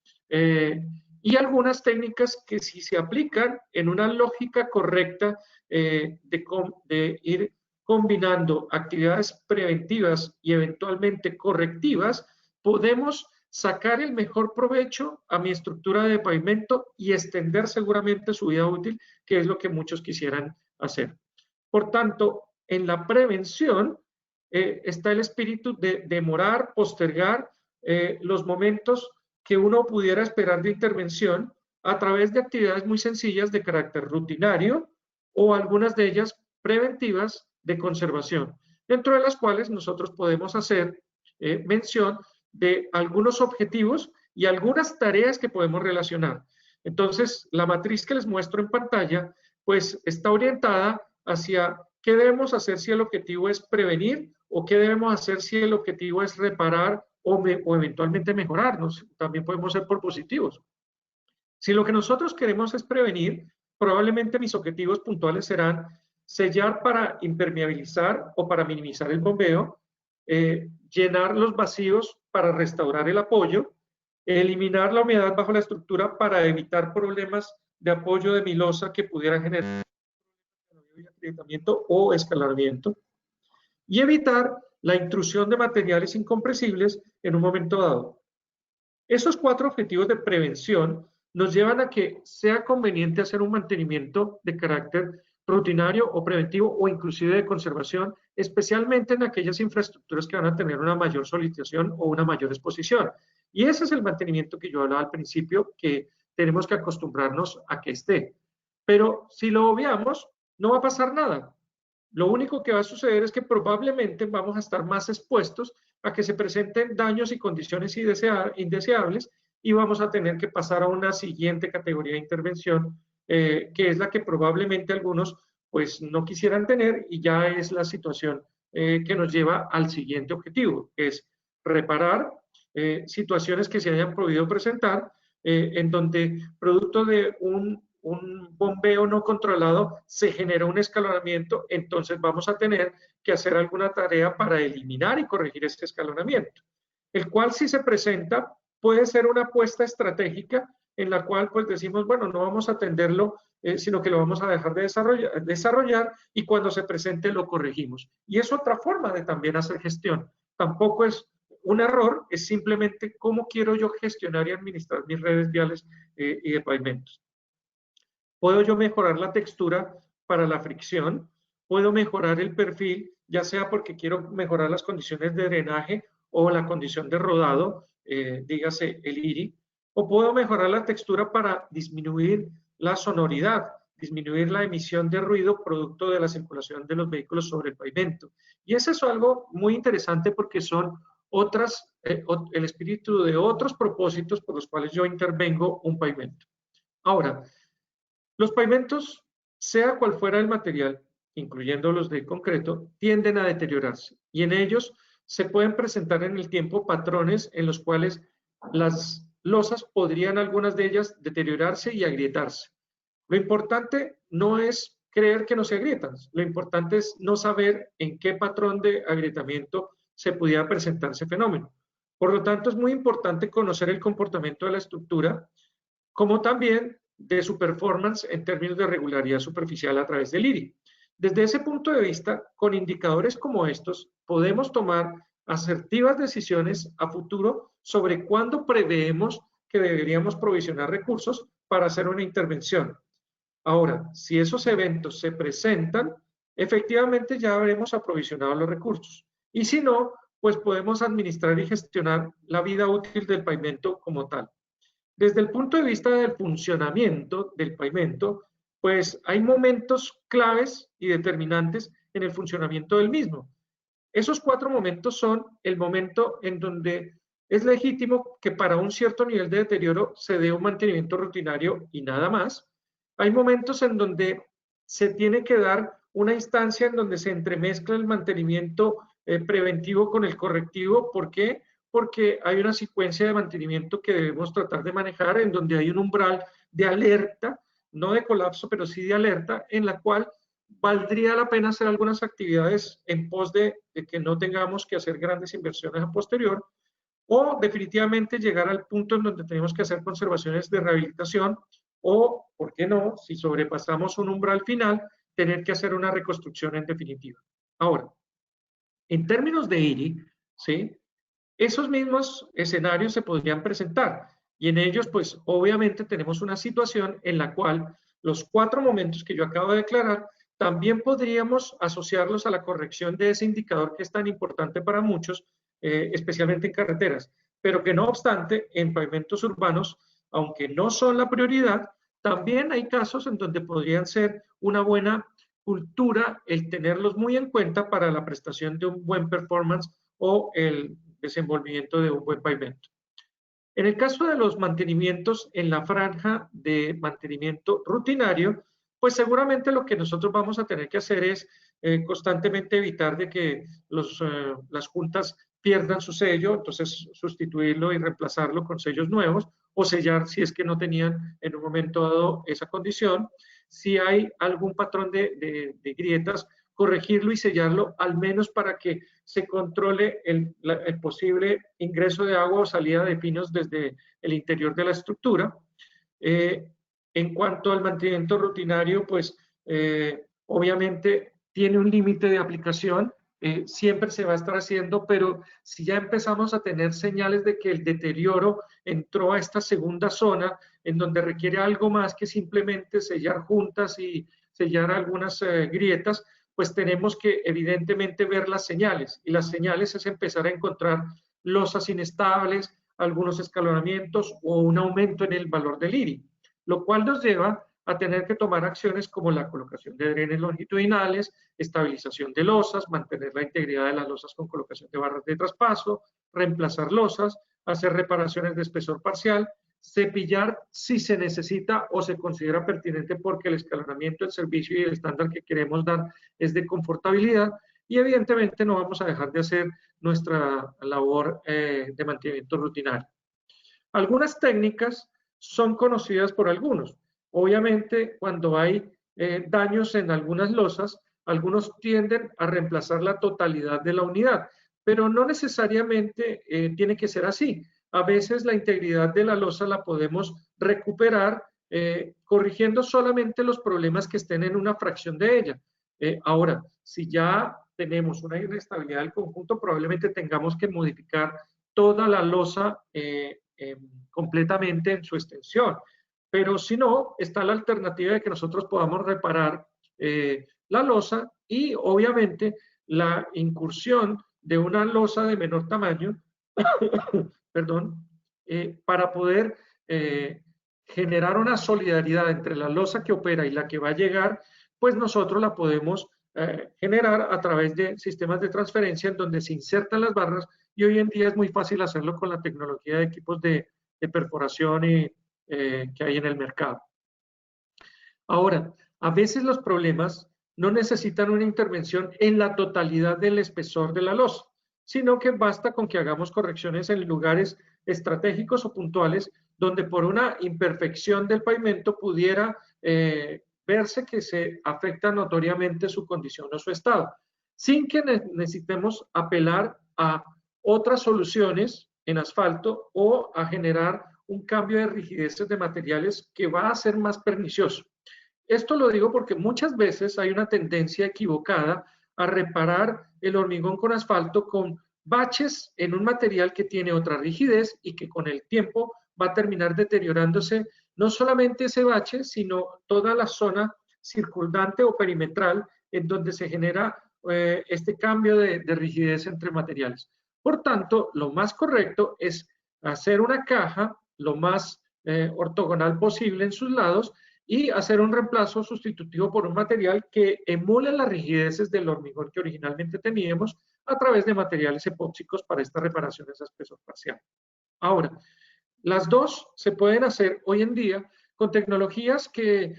Y algunas técnicas que si se aplican en una lógica correcta de ir combinando actividades preventivas y eventualmente correctivas, podemos sacar el mejor provecho a mi estructura de pavimento y extender seguramente su vida útil, que es lo que muchos quisieran hacer. Por tanto, en la prevención está el espíritu de demorar, postergar los momentos que uno pudiera esperar de intervención a través de actividades muy sencillas de carácter rutinario o algunas de ellas preventivas de conservación, dentro de las cuales nosotros podemos hacer mención de algunos objetivos y algunas tareas que podemos relacionar. Entonces, la matriz que les muestro en pantalla, pues está orientada hacia qué debemos hacer si el objetivo es prevenir o qué debemos hacer si el objetivo es reparar o eventualmente mejorarnos. También podemos ser por positivos. Si lo que nosotros queremos es prevenir, probablemente mis objetivos puntuales serán sellar para impermeabilizar o para minimizar el bombeo, llenar los vacíos para restaurar el apoyo, eliminar la humedad bajo la estructura para evitar problemas de apoyo de mi losa que pudieran generar agrietamiento o escalamiento, y evitar la intrusión de materiales incompresibles en un momento dado. Esos 4 objetivos de prevención nos llevan a que sea conveniente hacer un mantenimiento de carácter rutinario o preventivo o inclusive de conservación, especialmente en aquellas infraestructuras que van a tener una mayor solidarización o una mayor exposición. Y ese es el mantenimiento que yo hablaba al principio, que tenemos que acostumbrarnos a que esté. Pero si lo obviamos, no va a pasar nada. Lo único que va a suceder es que probablemente vamos a estar más expuestos a que se presenten daños y condiciones indeseables y vamos a tener que pasar a una siguiente categoría de intervención, que es la que probablemente algunos pues no quisieran tener, y ya es la situación que nos lleva al siguiente objetivo, que es reparar situaciones que se hayan podido presentar en donde producto de un bombeo no controlado se genera un escalonamiento, entonces vamos a tener que hacer alguna tarea para eliminar y corregir este escalonamiento, el cual si se presenta puede ser una apuesta estratégica en la cual pues decimos, bueno, no vamos a atenderlo, sino que lo vamos a dejar de desarrollar y cuando se presente lo corregimos. Y es otra forma de también hacer gestión. Tampoco es un error, es simplemente cómo quiero yo gestionar y administrar mis redes viales y de pavimentos. Puedo yo mejorar la textura para la fricción, puedo mejorar el perfil, ya sea porque quiero mejorar las condiciones de drenaje o la condición de rodado, dígase el IRI, o puedo mejorar la textura para disminuir la sonoridad, disminuir la emisión de ruido producto de la circulación de los vehículos sobre el pavimento. Y eso es algo muy interesante porque son el espíritu de otros propósitos por los cuales yo intervengo un pavimento. Ahora, los pavimentos, sea cual fuera el material, incluyendo los de concreto, tienden a deteriorarse y en ellos se pueden presentar en el tiempo patrones en los cuales las losas podrían, algunas de ellas, deteriorarse y agrietarse. Lo importante no es creer que no se agrietan, lo importante es no saber en qué patrón de agrietamiento se pudiera presentar ese fenómeno. Por lo tanto, es muy importante conocer el comportamiento de la estructura, como también de su performance en términos de regularidad superficial a través del IRI. Desde ese punto de vista, con indicadores como estos, podemos tomar asertivas decisiones a futuro sobre cuándo preveemos que deberíamos provisionar recursos para hacer una intervención. Ahora, si esos eventos se presentan, efectivamente ya habremos aprovisionado los recursos. Y si no, pues podemos administrar y gestionar la vida útil del pavimento como tal. Desde el punto de vista del funcionamiento del pavimento, pues hay momentos claves y determinantes en el funcionamiento del mismo. Esos 4 momentos son el momento en donde es legítimo que para un cierto nivel de deterioro se dé un mantenimiento rutinario y nada más. Hay momentos en donde se tiene que dar una instancia en donde se entremezcla el mantenimiento preventivo con el correctivo. ¿Por qué? Porque hay una secuencia de mantenimiento que debemos tratar de manejar en donde hay un umbral de alerta, no de colapso, pero sí de alerta, en la cual valdría la pena hacer algunas actividades en pos de que no tengamos que hacer grandes inversiones a posterior, o definitivamente llegar al punto en donde tenemos que hacer conservaciones de rehabilitación, o, ¿por qué no?, si sobrepasamos un umbral final, tener que hacer una reconstrucción en definitiva. Ahora, en términos de IRI, ¿sí?, esos mismos escenarios se podrían presentar, y en ellos, pues, obviamente tenemos una situación en la cual los 4 momentos que yo acabo de declarar, también podríamos asociarlos a la corrección de ese indicador que es tan importante para muchos, especialmente en carreteras, pero que no obstante, en pavimentos urbanos, aunque no son la prioridad, también hay casos en donde podrían ser una buena cultura el tenerlos muy en cuenta para la prestación de un buen performance o el desenvolvimiento de un buen pavimento. En el caso de los mantenimientos en la franja de mantenimiento rutinario, pues seguramente lo que nosotros vamos a tener que hacer es constantemente evitar de que las juntas pierdan su sello, entonces sustituirlo y reemplazarlo con sellos nuevos o sellar si es que no tenían en un momento dado esa condición. Si hay algún patrón de grietas, corregirlo y sellarlo, al menos para que se controle el posible ingreso de agua o salida de pinos desde el interior de la estructura. En cuanto al mantenimiento rutinario, pues obviamente tiene un límite de aplicación, siempre se va a estar haciendo, pero si ya empezamos a tener señales de que el deterioro entró a esta segunda zona, en donde requiere algo más que simplemente sellar juntas y sellar algunas grietas, pues tenemos que evidentemente ver las señales, y las señales es empezar a encontrar losas inestables, algunos escalonamientos o un aumento en el valor del IRI, lo cual nos lleva a tener que tomar acciones como la colocación de drenes longitudinales, estabilización de losas, mantener la integridad de las losas con colocación de barras de traspaso, reemplazar losas, hacer reparaciones de espesor parcial, cepillar si se necesita o se considera pertinente porque el escalonamiento, el servicio y el estándar que queremos dar es de confortabilidad, y evidentemente no vamos a dejar de hacer nuestra labor de mantenimiento rutinario. Algunas técnicas son conocidas por algunos. Obviamente, cuando hay daños en algunas losas, algunos tienden a reemplazar la totalidad de la unidad, pero no necesariamente tiene que ser así. A veces la integridad de la losa la podemos recuperar corrigiendo solamente los problemas que estén en una fracción de ella. Ahora, si ya tenemos una inestabilidad del conjunto, probablemente tengamos que modificar toda la losa completamente en su extensión. Pero si no, está la alternativa de que nosotros podamos reparar la losa y obviamente la incursión de una losa de menor tamaño perdón, para poder generar una solidaridad entre la losa que opera y la que va a llegar, pues nosotros la podemos generar a través de sistemas de transferencia en donde se insertan las barras, y hoy en día es muy fácil hacerlo con la tecnología de equipos de perforación que hay en el mercado. Ahora, a veces los problemas no necesitan una intervención en la totalidad del espesor de la losa, sino que basta con que hagamos correcciones en lugares estratégicos o puntuales donde por una imperfección del pavimento pudiera verse que se afecta notoriamente su condición o su estado, sin que necesitemos apelar a otras soluciones en asfalto o a generar un cambio de rigideces de materiales que va a ser más pernicioso. Esto lo digo porque muchas veces hay una tendencia equivocada a reparar el hormigón con asfalto con baches en un material que tiene otra rigidez y que con el tiempo va a terminar deteriorándose no solamente ese bache, sino toda la zona circundante o perimetral en donde se genera este cambio de rigidez entre materiales. Por tanto, lo más correcto es hacer una caja lo más ortogonal posible en sus lados y hacer un reemplazo sustitutivo por un material que emule las rigideces del hormigón que originalmente teníamos a través de materiales epóxicos para estas reparaciones a espesor parcial. Ahora, las dos se pueden hacer hoy en día con tecnologías que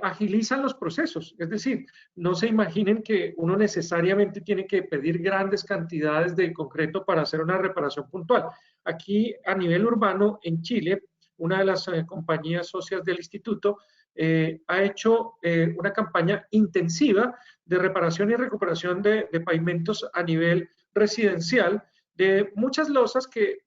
agilizan los procesos. Es decir, no se imaginen que uno necesariamente tiene que pedir grandes cantidades de concreto para hacer una reparación puntual. Aquí, a nivel urbano, en Chile, una de las compañías socias del instituto ha hecho una campaña intensiva de reparación y recuperación de pavimentos a nivel residencial, de muchas losas que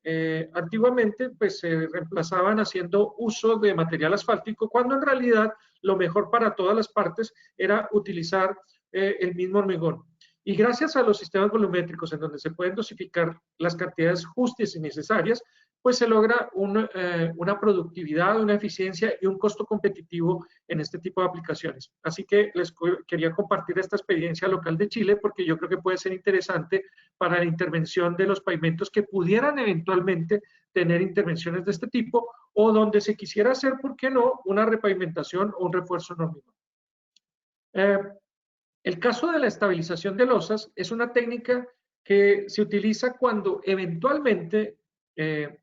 antiguamente pues, se reemplazaban haciendo uso de material asfáltico, cuando en realidad lo mejor para todas las partes era utilizar el mismo hormigón. Y gracias a los sistemas volumétricos en donde se pueden dosificar las cantidades justas y necesarias, pues se logra una productividad, una eficiencia y un costo competitivo en este tipo de aplicaciones. Así que les quería compartir esta experiencia local de Chile porque yo creo que puede ser interesante para la intervención de los pavimentos que pudieran eventualmente tener intervenciones de este tipo o donde se quisiera hacer, ¿por qué no?, una repavimentación o un refuerzo hormigón. El caso de la estabilización de losas es una técnica que se utiliza cuando eventualmente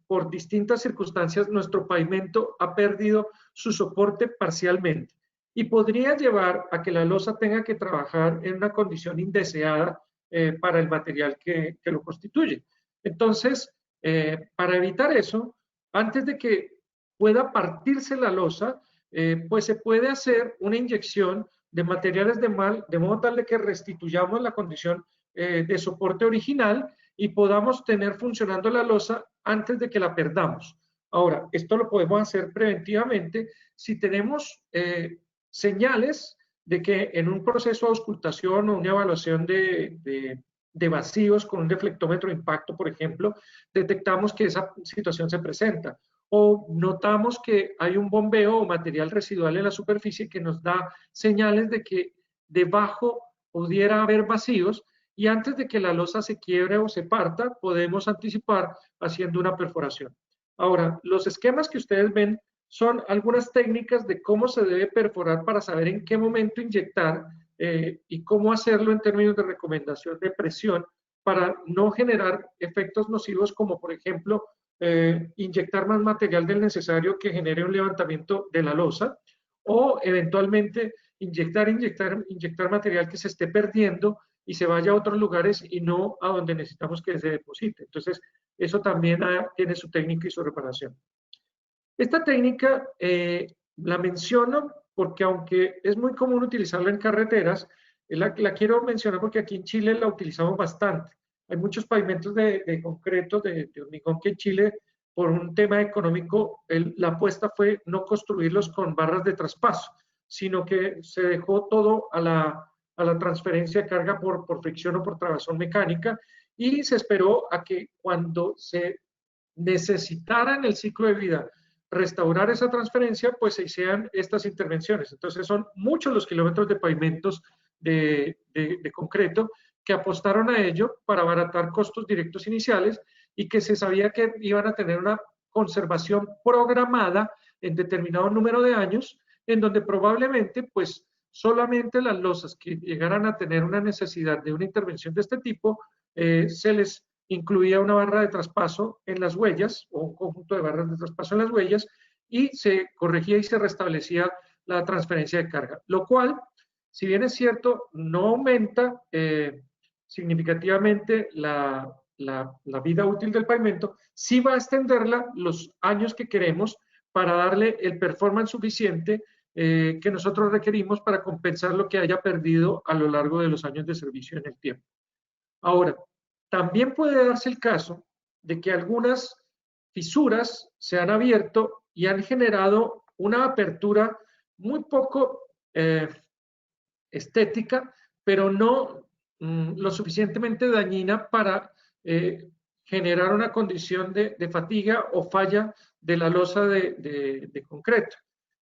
por distintas circunstancias nuestro pavimento ha perdido su soporte parcialmente y podría llevar a que la losa tenga que trabajar en una condición indeseada para el material que lo constituye. Entonces, para evitar eso, antes de que pueda partirse la losa, pues se puede hacer una inyección de materiales de modo tal de que restituyamos la condición de soporte original y podamos tener funcionando la losa antes de que la perdamos. Ahora, esto lo podemos hacer preventivamente si tenemos señales de que en un proceso de auscultación o una evaluación de vacíos con un deflectómetro de impacto, por ejemplo, detectamos que esa situación se presenta. O notamos que hay un bombeo o material residual en la superficie que nos da señales de que debajo pudiera haber vacíos y antes de que la losa se quiebre o se parta, podemos anticipar haciendo una perforación. Ahora, los esquemas que ustedes ven son algunas técnicas de cómo se debe perforar para saber en qué momento inyectar y cómo hacerlo en términos de recomendación de presión para no generar efectos nocivos como, por ejemplo, inyectar más material del necesario que genere un levantamiento de la losa o eventualmente inyectar material que se esté perdiendo y se vaya a otros lugares y no a donde necesitamos que se deposite. Entonces, eso también tiene su técnica y su reparación. Esta técnica la menciono porque aunque es muy común utilizarla en carreteras, la quiero mencionar porque aquí en Chile la utilizamos bastante. Hay muchos pavimentos de concreto, de hormigón que en Chile, por un tema económico, la apuesta fue no construirlos con barras de traspaso, sino que se dejó todo a la transferencia de carga por fricción o por trabazón mecánica y se esperó a que cuando se necesitara en el ciclo de vida restaurar esa transferencia, pues se hicieran estas intervenciones. Entonces son muchos los kilómetros de pavimentos de concreto que apostaron a ello para abaratar costos directos iniciales y que se sabía que iban a tener una conservación programada en determinado número de años, en donde probablemente pues solamente las losas que llegaran a tener una necesidad de una intervención de este tipo, se les incluía una barra de traspaso en las huellas o un conjunto de barras de traspaso en las huellas y se corregía y se restablecía la transferencia de carga, lo cual, si bien es cierto, no aumenta significativamente la vida útil del pavimento, sí va a extenderla los años que queremos para darle el performance suficiente que nosotros requerimos para compensar lo que haya perdido a lo largo de los años de servicio en el tiempo. Ahora, también puede darse el caso de que algunas fisuras se han abierto y han generado una apertura muy poco estética, pero no lo suficientemente dañina para generar una condición de fatiga o falla de la losa de concreto.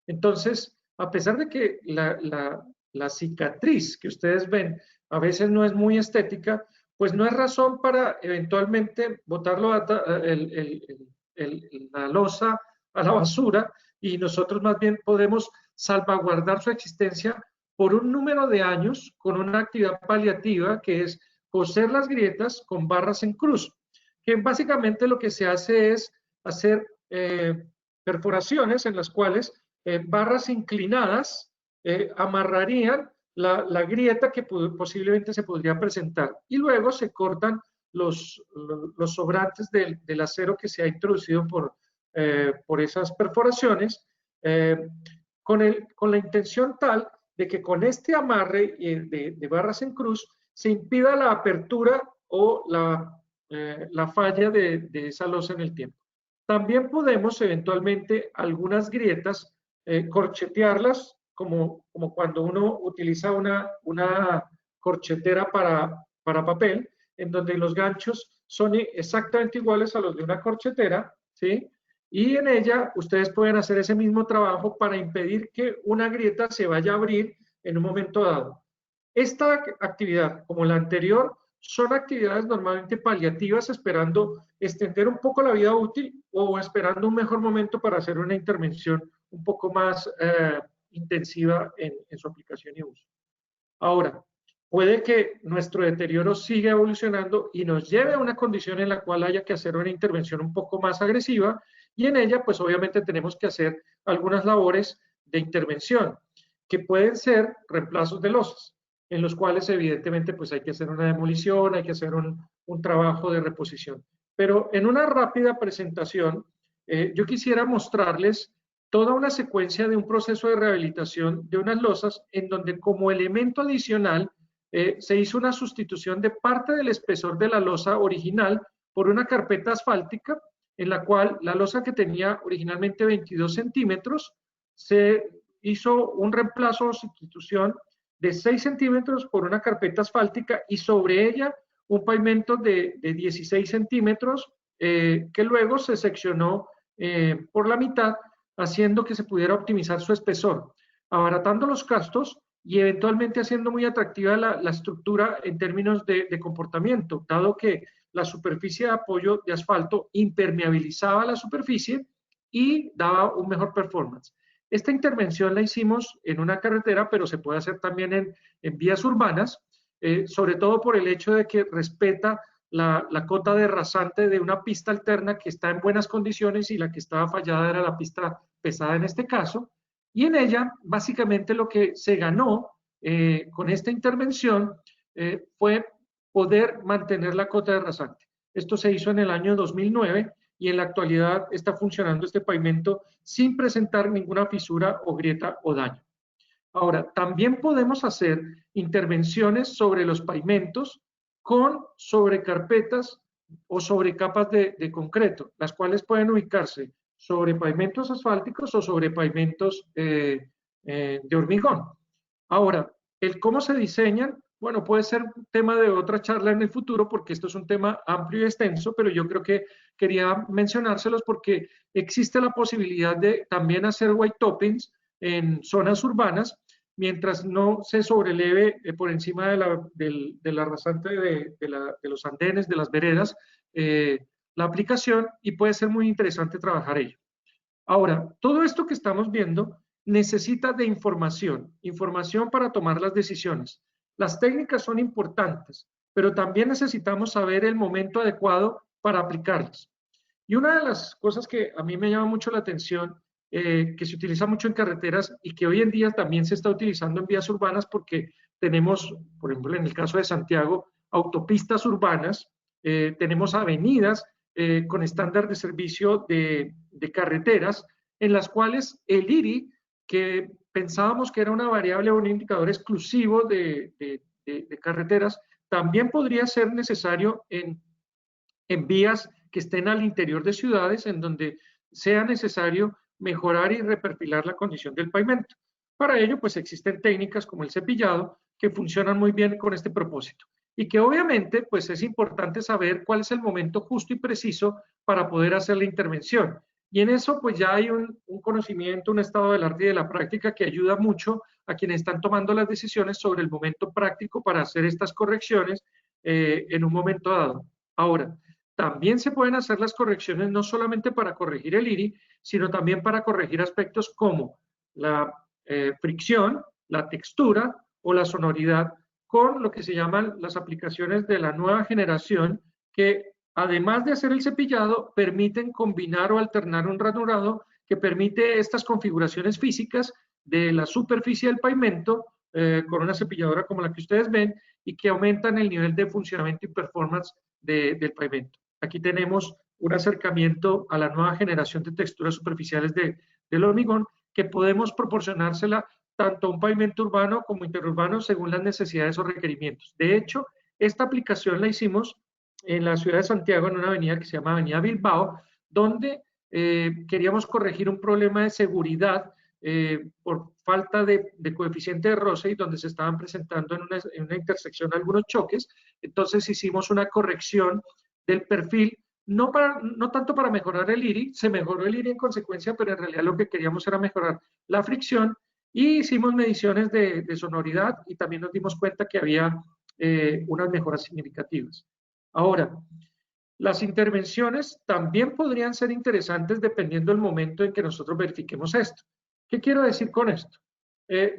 Entonces, a pesar de que la cicatriz que ustedes ven a veces no es muy estética, pues no es razón para eventualmente botarlo la losa a la basura, y nosotros más bien podemos salvaguardar su existencia por un número de años con una actividad paliativa que es coser las grietas con barras en cruz, que básicamente lo que se hace es hacer perforaciones en las cuales barras inclinadas amarrarían la grieta que posiblemente se podría presentar, y luego se cortan los sobrantes del acero que se ha introducido por esas perforaciones, con la intención tal de que con este amarre de barras en cruz se impida la apertura o la falla de esa losa en el tiempo. También podemos eventualmente algunas grietas corchetearlas, como cuando uno utiliza una corchetera para papel, en donde los ganchos son exactamente iguales a los de una corchetera, ¿sí? Y en ella ustedes pueden hacer ese mismo trabajo para impedir que una grieta se vaya a abrir en un momento dado. Esta actividad, como la anterior, son actividades normalmente paliativas, esperando extender un poco la vida útil o esperando un mejor momento para hacer una intervención un poco más intensiva en su aplicación y uso. Ahora, puede que nuestro deterioro siga evolucionando y nos lleve a una condición en la cual haya que hacer una intervención un poco más agresiva, y en ella pues obviamente tenemos que hacer algunas labores de intervención que pueden ser reemplazos de losas, en los cuales evidentemente pues hay que hacer una demolición, hay que hacer un trabajo de reposición. Pero en una rápida presentación yo quisiera mostrarles toda una secuencia de un proceso de rehabilitación de unas losas en donde como elemento adicional se hizo una sustitución de parte del espesor de la losa original por una carpeta asfáltica, en la cual la losa que tenía originalmente 22 centímetros se hizo un reemplazo o sustitución de 6 centímetros por una carpeta asfáltica, y sobre ella un pavimento de 16 centímetros que luego se seccionó por la mitad, haciendo que se pudiera optimizar su espesor, abaratando los gastos y eventualmente haciendo muy atractiva la estructura en términos de comportamiento, dado que la superficie de apoyo de asfalto impermeabilizaba la superficie y daba un mejor performance. Esta intervención la hicimos en una carretera, pero se puede hacer también en vías urbanas, sobre todo por el hecho de que respeta la cota de rasante de una pista alterna que está en buenas condiciones, y la que estaba fallada era la pista pesada en este caso, y en ella básicamente lo que se ganó con esta intervención fue poder mantener la cota de rasante. Esto se hizo en el año 2009 y en la actualidad está funcionando este pavimento sin presentar ninguna fisura o grieta o daño. Ahora, también podemos hacer intervenciones sobre los pavimentos con sobrecarpetas o sobrecapas de concreto, las cuales pueden ubicarse sobre pavimentos asfálticos o sobre pavimentos de hormigón. Ahora, el cómo se diseñan, bueno, puede ser un tema de otra charla en el futuro, porque esto es un tema amplio y extenso, pero yo creo que quería mencionárselos porque existe la posibilidad de también hacer white toppings en zonas urbanas, mientras no se sobreleve por encima de la rasante de los andenes, de las veredas, la aplicación, y puede ser muy interesante trabajar ello. Ahora, todo esto que estamos viendo necesita de información para tomar las decisiones. Las técnicas son importantes, pero también necesitamos saber el momento adecuado para aplicarlas. Y una de las cosas que a mí me llama mucho la atención, que se utiliza mucho en carreteras y que hoy en día también se está utilizando en vías urbanas, porque tenemos, por ejemplo, en el caso de Santiago, autopistas urbanas, tenemos avenidas con estándar de servicio de carreteras, en las cuales el IRI, que pensábamos que era una variable o un indicador exclusivo de carreteras, también podría ser necesario en vías que estén al interior de ciudades, en donde sea necesario mejorar y reperfilar la condición del pavimento. Para ello, pues existen técnicas como el cepillado que funcionan muy bien con este propósito y que obviamente pues es importante saber cuál es el momento justo y preciso para poder hacer la intervención. Y en eso pues ya hay un conocimiento, un estado del arte y de la práctica que ayuda mucho a quienes están tomando las decisiones sobre el momento práctico para hacer estas correcciones en un momento dado. Ahora, también se pueden hacer las correcciones no solamente para corregir el IRI, sino también para corregir aspectos como la fricción, la textura o la sonoridad, con lo que se llaman las aplicaciones de la nueva generación, que además de hacer el cepillado, permiten combinar o alternar un ranurado que permite estas configuraciones físicas de la superficie del pavimento con una cepilladora como la que ustedes ven y que aumentan el nivel de funcionamiento y performance del pavimento. Aquí tenemos un acercamiento a la nueva generación de texturas superficiales del hormigón que podemos proporcionársela tanto a un pavimento urbano como interurbano según las necesidades o requerimientos. De hecho, esta aplicación la hicimos en la ciudad de Santiago, en una avenida que se llama Avenida Bilbao, donde queríamos corregir un problema de seguridad por falta de coeficiente de roce y donde se estaban presentando en una intersección algunos choques. Entonces hicimos una corrección del perfil, no tanto para mejorar el IRI, se mejoró el IRI en consecuencia, pero en realidad lo que queríamos era mejorar la fricción y hicimos mediciones de sonoridad y también nos dimos cuenta que había unas mejoras significativas. Ahora, las intervenciones también podrían ser interesantes dependiendo del momento en que nosotros verifiquemos esto. ¿Qué quiero decir con esto?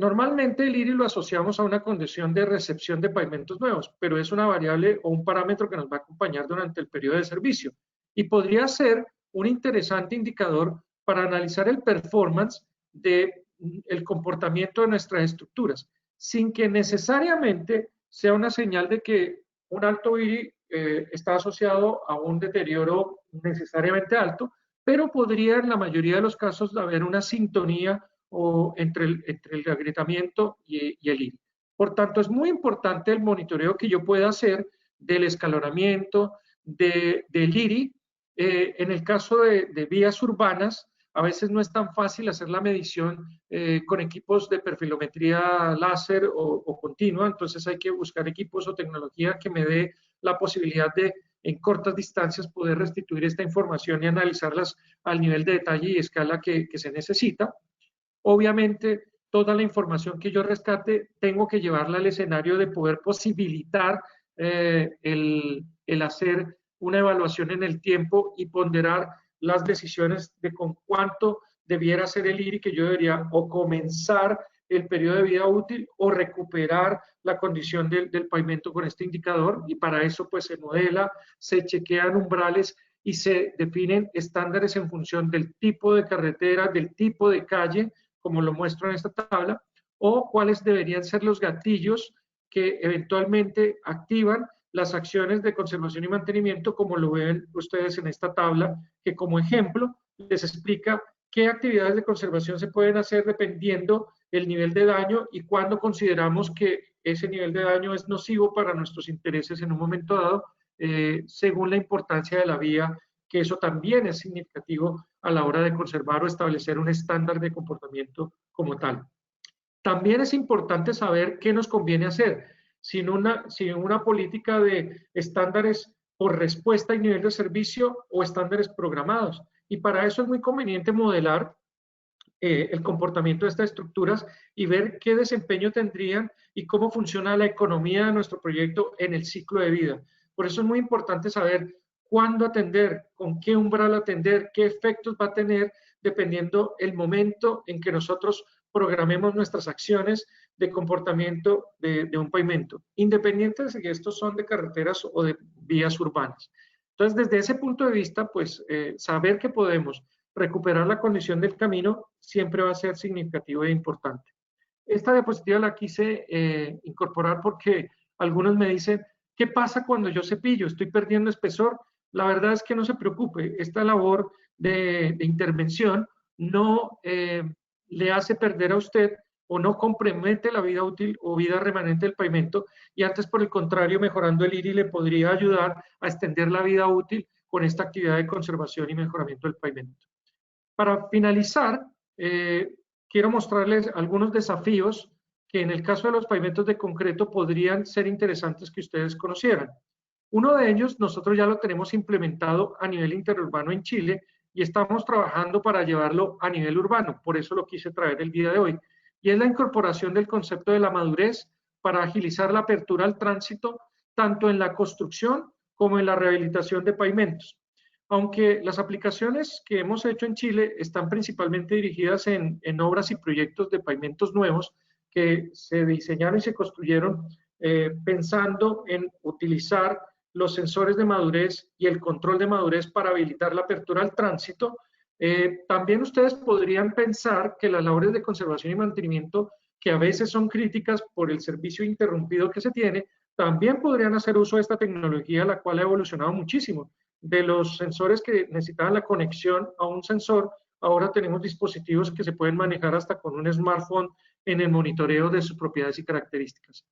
Normalmente el IRI lo asociamos a una condición de recepción de pavimentos nuevos, pero es una variable o un parámetro que nos va a acompañar durante el periodo de servicio y podría ser un interesante indicador para analizar el performance del comportamiento de nuestras estructuras, sin que necesariamente sea una señal de que un alto IRI está asociado a un deterioro necesariamente alto, pero podría en la mayoría de los casos haber una sintonía o entre el agrietamiento y el IRI. Por tanto, es muy importante el monitoreo que yo pueda hacer del escalonamiento, del IRI. En el caso de vías urbanas, a veces no es tan fácil hacer la medición con equipos de perfilometría láser o continua, entonces hay que buscar equipos o tecnología que me dé la posibilidad de en cortas distancias poder restituir esta información y analizarlas al nivel de detalle y escala que se necesita. Obviamente, toda la información que yo rescate tengo que llevarla al escenario de poder posibilitar el hacer una evaluación en el tiempo y ponderar las decisiones de con cuánto debiera ser el IRI que yo debería o comenzar el periodo de vida útil o recuperar la condición del pavimento con este indicador, y para eso pues se modela, se chequean umbrales y se definen estándares en función del tipo de carretera, del tipo de calle, como lo muestro en esta tabla, o cuáles deberían ser los gatillos que eventualmente activan las acciones de conservación y mantenimiento, como lo ven ustedes en esta tabla, que como ejemplo les explica qué actividades de conservación se pueden hacer dependiendo el nivel de daño y cuándo consideramos que ese nivel de daño es nocivo para nuestros intereses en un momento dado, según la importancia de la vía, que eso también es significativo a la hora de conservar o establecer un estándar de comportamiento como tal. También es importante saber qué nos conviene hacer. Sin una política de estándares por respuesta y nivel de servicio o estándares programados. Y para eso es muy conveniente modelar el comportamiento de estas estructuras y ver qué desempeño tendrían y cómo funciona la economía de nuestro proyecto en el ciclo de vida. Por eso es muy importante saber cuándo atender, con qué umbral atender, qué efectos va a tener, dependiendo el momento en que nosotros programemos nuestras acciones de comportamiento de un pavimento, independiente de si estos son de carreteras o de vías urbanas. Entonces, desde ese punto de vista, pues, saber que podemos recuperar la condición del camino siempre va a ser significativo e importante. Esta diapositiva la quise incorporar porque algunos me dicen, ¿qué pasa cuando yo cepillo? ¿Estoy perdiendo espesor? La verdad es que no se preocupe, esta labor de intervención no le hace perder a usted o no compromete la vida útil o vida remanente del pavimento, y antes, por el contrario, mejorando el IRI le podría ayudar a extender la vida útil con esta actividad de conservación y mejoramiento del pavimento. Para finalizar, quiero mostrarles algunos desafíos que en el caso de los pavimentos de concreto podrían ser interesantes que ustedes conocieran. Uno de ellos nosotros ya lo tenemos implementado a nivel interurbano en Chile y estamos trabajando para llevarlo a nivel urbano, por eso lo quise traer el día de hoy, y es la incorporación del concepto de la madurez para agilizar la apertura al tránsito, tanto en la construcción como en la rehabilitación de pavimentos. Aunque las aplicaciones que hemos hecho en Chile están principalmente dirigidas en obras y proyectos de pavimentos nuevos que se diseñaron y se construyeron pensando en utilizar los sensores de madurez y el control de madurez para habilitar la apertura al tránsito, también ustedes podrían pensar que las labores de conservación y mantenimiento, que a veces son críticas por el servicio interrumpido que se tiene, también podrían hacer uso de esta tecnología, la cual ha evolucionado muchísimo. De los sensores que necesitaban la conexión a un sensor, ahora tenemos dispositivos que se pueden manejar hasta con un smartphone en el monitoreo de sus propiedades y características.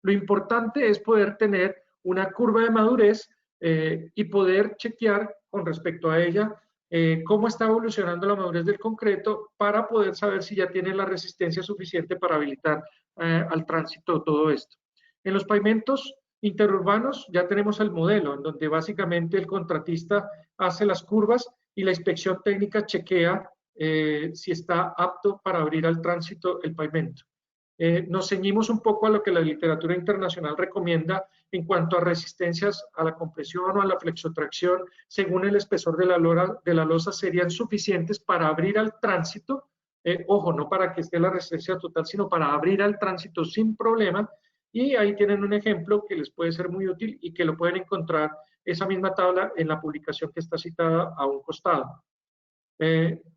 Lo importante es poder tener una curva de madurez y poder chequear con respecto a ella cómo está evolucionando la madurez del concreto para poder saber si ya tiene la resistencia suficiente para habilitar al tránsito todo esto. En los pavimentos interurbanos ya tenemos el modelo en donde básicamente el contratista hace las curvas y la inspección técnica chequea si está apto para abrir al tránsito el pavimento. Nos ceñimos un poco a lo que la literatura internacional recomienda en cuanto a resistencias a la compresión o a la flexotracción, según el espesor de la losa, serían suficientes para abrir al tránsito, ojo, no para que esté la resistencia total, sino para abrir al tránsito sin problema, y ahí tienen un ejemplo que les puede ser muy útil y que lo pueden encontrar esa misma tabla en la publicación que está citada a un costado.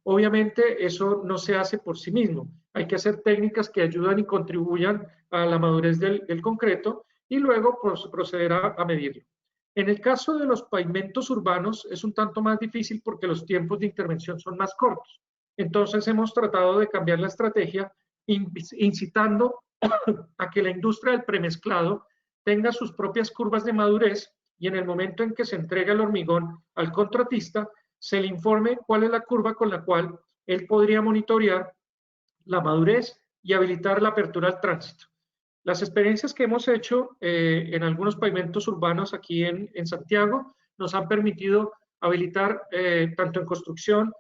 Obviamente eso no se hace por sí mismo, hay que hacer técnicas que ayudan y contribuyan a la madurez del concreto y luego proceder a medirlo. En el caso de los pavimentos urbanos es un tanto más difícil porque los tiempos de intervención son más cortos. Entonces hemos tratado de cambiar la estrategia incitando a que la industria del premezclado tenga sus propias curvas de madurez y en el momento en que se entrega el hormigón al contratista, se le informe cuál es la curva con la cual él podría monitorear la madurez y habilitar la apertura al tránsito. Las experiencias que hemos hecho en algunos pavimentos urbanos aquí en Santiago nos han permitido habilitar tanto en construcción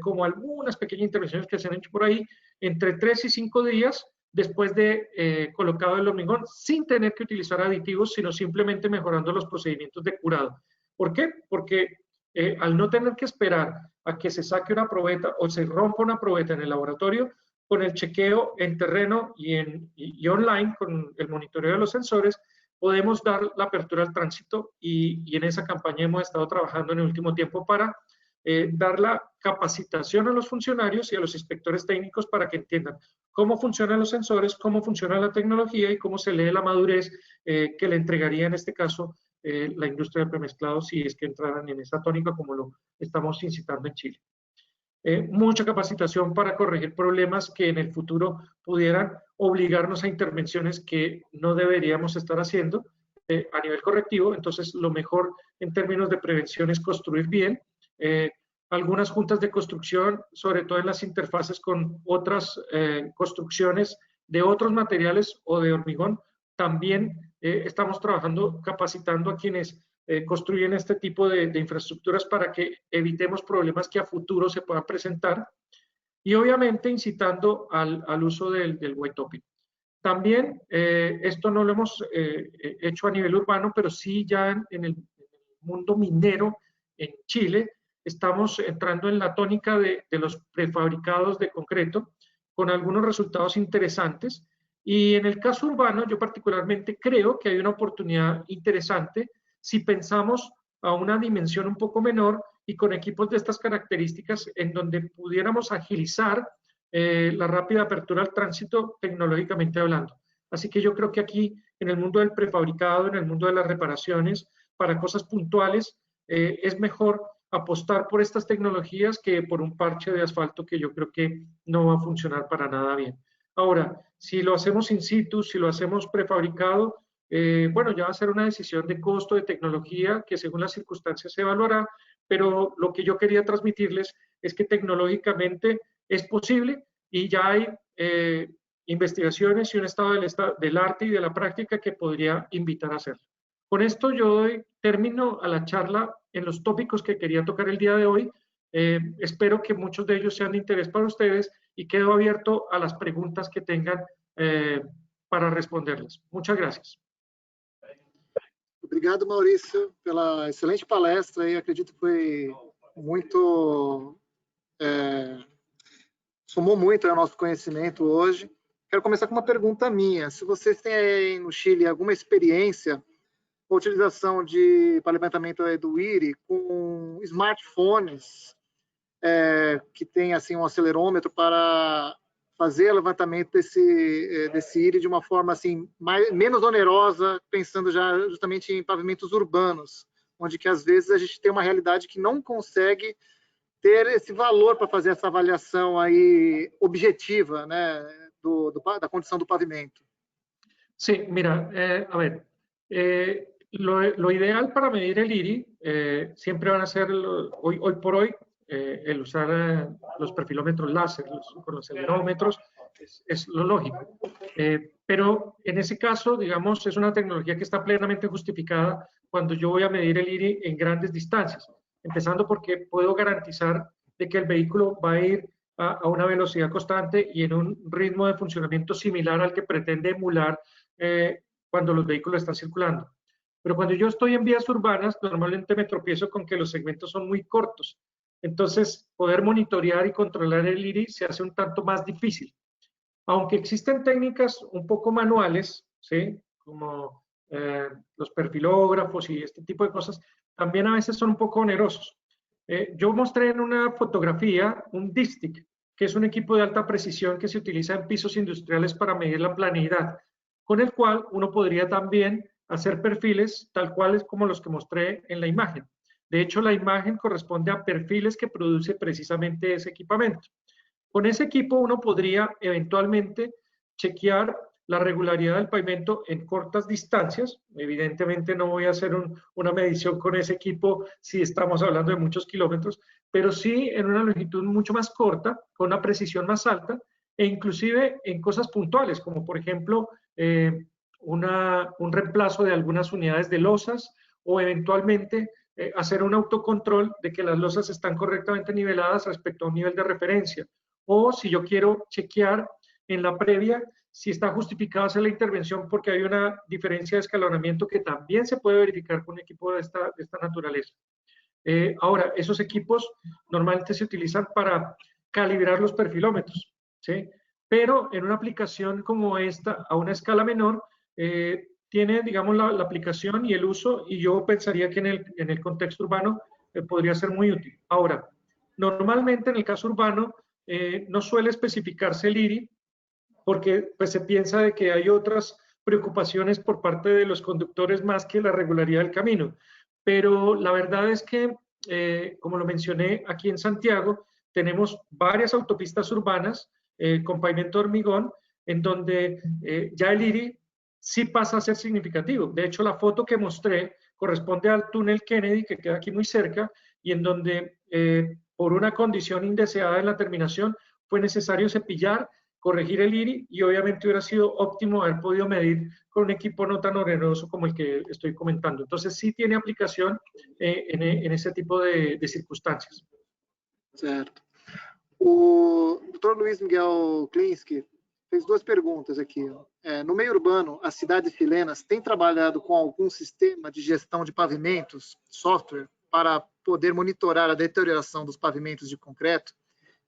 como algunas pequeñas intervenciones que se han hecho por ahí entre 3 y 5 días después de colocado el hormigón sin tener que utilizar aditivos, sino simplemente mejorando los procedimientos de curado. ¿Por qué? Porque al no tener que esperar a que se saque una probeta o se rompa una probeta en el laboratorio, con el chequeo en terreno y online, con el monitoreo de los sensores, podemos dar la apertura al tránsito y en esa campaña hemos estado trabajando en el último tiempo para dar la capacitación a los funcionarios y a los inspectores técnicos para que entiendan cómo funcionan los sensores, cómo funciona la tecnología y cómo se lee la madurez que le entregaría en este caso la industria del premezclado si es que entraran en esa tónica como lo estamos incitando en Chile. Mucha capacitación para corregir problemas que en el futuro pudieran obligarnos a intervenciones que no deberíamos estar haciendo a nivel correctivo. Entonces, lo mejor en términos de prevención es construir bien. Algunas juntas de construcción, sobre todo en las interfaces con otras construcciones de otros materiales o de hormigón, también estamos trabajando, capacitando a quienes construyen este tipo de infraestructuras para que evitemos problemas que a futuro se puedan presentar y obviamente incitando al uso del white topping. También esto no lo hemos hecho a nivel urbano, pero sí ya en el mundo minero en Chile estamos entrando en la tónica de los prefabricados de concreto con algunos resultados interesantes y en el caso urbano yo particularmente creo que hay una oportunidad interesante si pensamos a una dimensión un poco menor y con equipos de estas características en donde pudiéramos agilizar la rápida apertura al tránsito tecnológicamente hablando. Así que yo creo que aquí en el mundo del prefabricado, en el mundo de las reparaciones, para cosas puntuales, es mejor apostar por estas tecnologías que por un parche de asfalto que yo creo que no va a funcionar para nada bien. Ahora, si lo hacemos in situ, si lo hacemos prefabricado, bueno, ya va a ser una decisión de costo, de tecnología, que según las circunstancias se evaluará, pero lo que yo quería transmitirles es que tecnológicamente es posible y ya hay investigaciones y un estado del arte y de la práctica que podría invitar a hacerlo. Con esto yo doy término a la charla en los tópicos que quería tocar el día de hoy. Espero que muchos de ellos sean de interés para ustedes y quedo abierto a las preguntas que tengan para responderles. Muchas gracias. Obrigado, Maurício, pela excelente palestra. E acredito que foi muito... somou muito ao nosso conhecimento hoje. Quero começar com uma pergunta minha. Se vocês têm aí no Chile alguma experiência com a utilização para levantamento do IRI com smartphones que tem assim um acelerômetro para fazer o levantamento desse IRI de uma forma assim menos onerosa, pensando já justamente em pavimentos urbanos, onde que às vezes a gente tem uma realidade que não consegue ter esse valor para fazer essa avaliação aí objetiva, né, da condição do pavimento. Sí, mira, a ver, lo ideal para medir el IRI siempre van a ser, hoy por hoy, el usar los perfilómetros láser, con los acelerómetros, es lo lógico. Pero en ese caso, digamos, es una tecnología que está plenamente justificada cuando yo voy a medir el IRI en grandes distancias, empezando porque puedo garantizar de que el vehículo va a ir a una velocidad constante y en un ritmo de funcionamiento similar al que pretende emular cuando los vehículos están circulando. Pero cuando yo estoy en vías urbanas, normalmente me tropiezo con que los segmentos son muy cortos. Entonces, poder monitorear y controlar el IRI se hace un tanto más difícil. Aunque existen técnicas un poco manuales, ¿sí? Como los perfilógrafos y este tipo de cosas, también a veces son un poco onerosos. Yo mostré en una fotografía un dipstick, que es un equipo de alta precisión que se utiliza en pisos industriales para medir la planeidad, con el cual uno podría también hacer perfiles tal cuales como los que mostré en la imagen. De hecho, la imagen corresponde a perfiles que produce precisamente ese equipamiento. Con ese equipo uno podría eventualmente chequear la regularidad del pavimento en cortas distancias. Evidentemente no voy a hacer una medición con ese equipo si estamos hablando de muchos kilómetros, pero sí en una longitud mucho más corta, con una precisión más alta, e inclusive en cosas puntuales, como por ejemplo un reemplazo de algunas unidades de losas o eventualmente hacer un autocontrol de que las losas están correctamente niveladas respecto a un nivel de referencia. O si yo quiero chequear en la previa si está justificada hacer la intervención porque hay una diferencia de escalonamiento que también se puede verificar con un equipo de esta naturaleza. Ahora, esos equipos normalmente se utilizan para calibrar los perfilómetros, ¿sí? Pero en una aplicación como esta, a una escala menor, tiene, digamos, la aplicación y el uso, y yo pensaría que en el contexto urbano podría ser muy útil. Ahora, normalmente en el caso urbano no suele especificarse el IRI porque pues, se piensa de que hay otras preocupaciones por parte de los conductores más que la regularidad del camino. Pero la verdad es que, como lo mencioné, aquí en Santiago tenemos varias autopistas urbanas con pavimento de hormigón en donde ya el IRI sí pasa a ser significativo. De hecho, la foto que mostré corresponde al túnel Kennedy, que queda aquí muy cerca, y en donde por una condición indeseada en la terminación fue necesario cepillar, corregir el IRI, y obviamente hubiera sido óptimo haber podido medir con un equipo no tan oneroso como el que estoy comentando. Entonces, sí tiene aplicación en ese tipo de circunstancias. Certo. O Dr. Luiz Miguel Klinski fez duas perguntas aqui. No meio urbano, as cidades chilenas têm trabalhado com algum sistema de gestão de pavimentos, software, para poder monitorar a deterioração dos pavimentos de concreto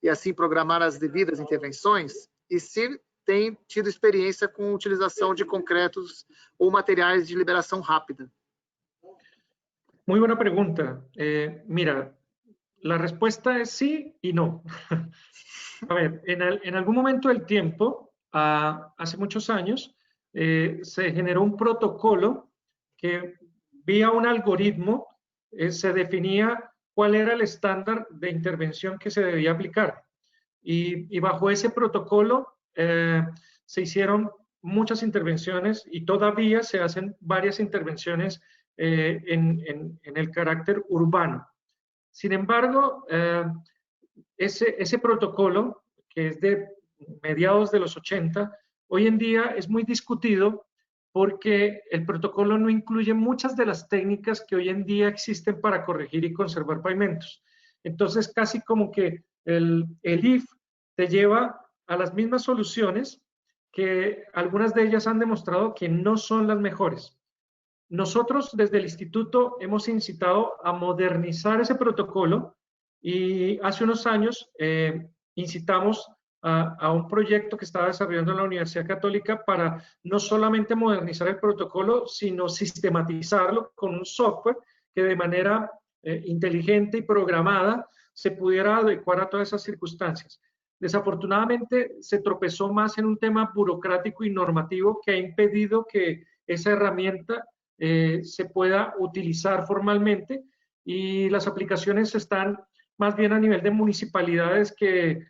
e assim programar as devidas intervenções? E se tem tido experiência com utilização de concretos ou materiais de liberação rápida? Muy buena pregunta. Mira, la respuesta es sí y no. A ver, en algún momento del tiempo, hace muchos años, se generó un protocolo que vía un algoritmo se definía cuál era el estándar de intervención que se debía aplicar. Y bajo ese protocolo se hicieron muchas intervenciones y todavía se hacen varias intervenciones en el carácter urbano. Sin embargo, ese protocolo, que es de mediados de los 80, hoy en día es muy discutido porque el protocolo no incluye muchas de las técnicas que hoy en día existen para corregir y conservar pavimentos. Entonces, casi como que el IF te lleva a las mismas soluciones que algunas de ellas han demostrado que no son las mejores. Nosotros desde el instituto hemos incitado a modernizar ese protocolo y hace unos años incitamos a un proyecto que estaba desarrollando la Universidad Católica para no solamente modernizar el protocolo, sino sistematizarlo con un software que de manera inteligente y programada se pudiera adecuar a todas esas circunstancias. Desafortunadamente se tropezó más en un tema burocrático y normativo que ha impedido que esa herramienta se pueda utilizar formalmente, y las aplicaciones están más bien a nivel de municipalidades que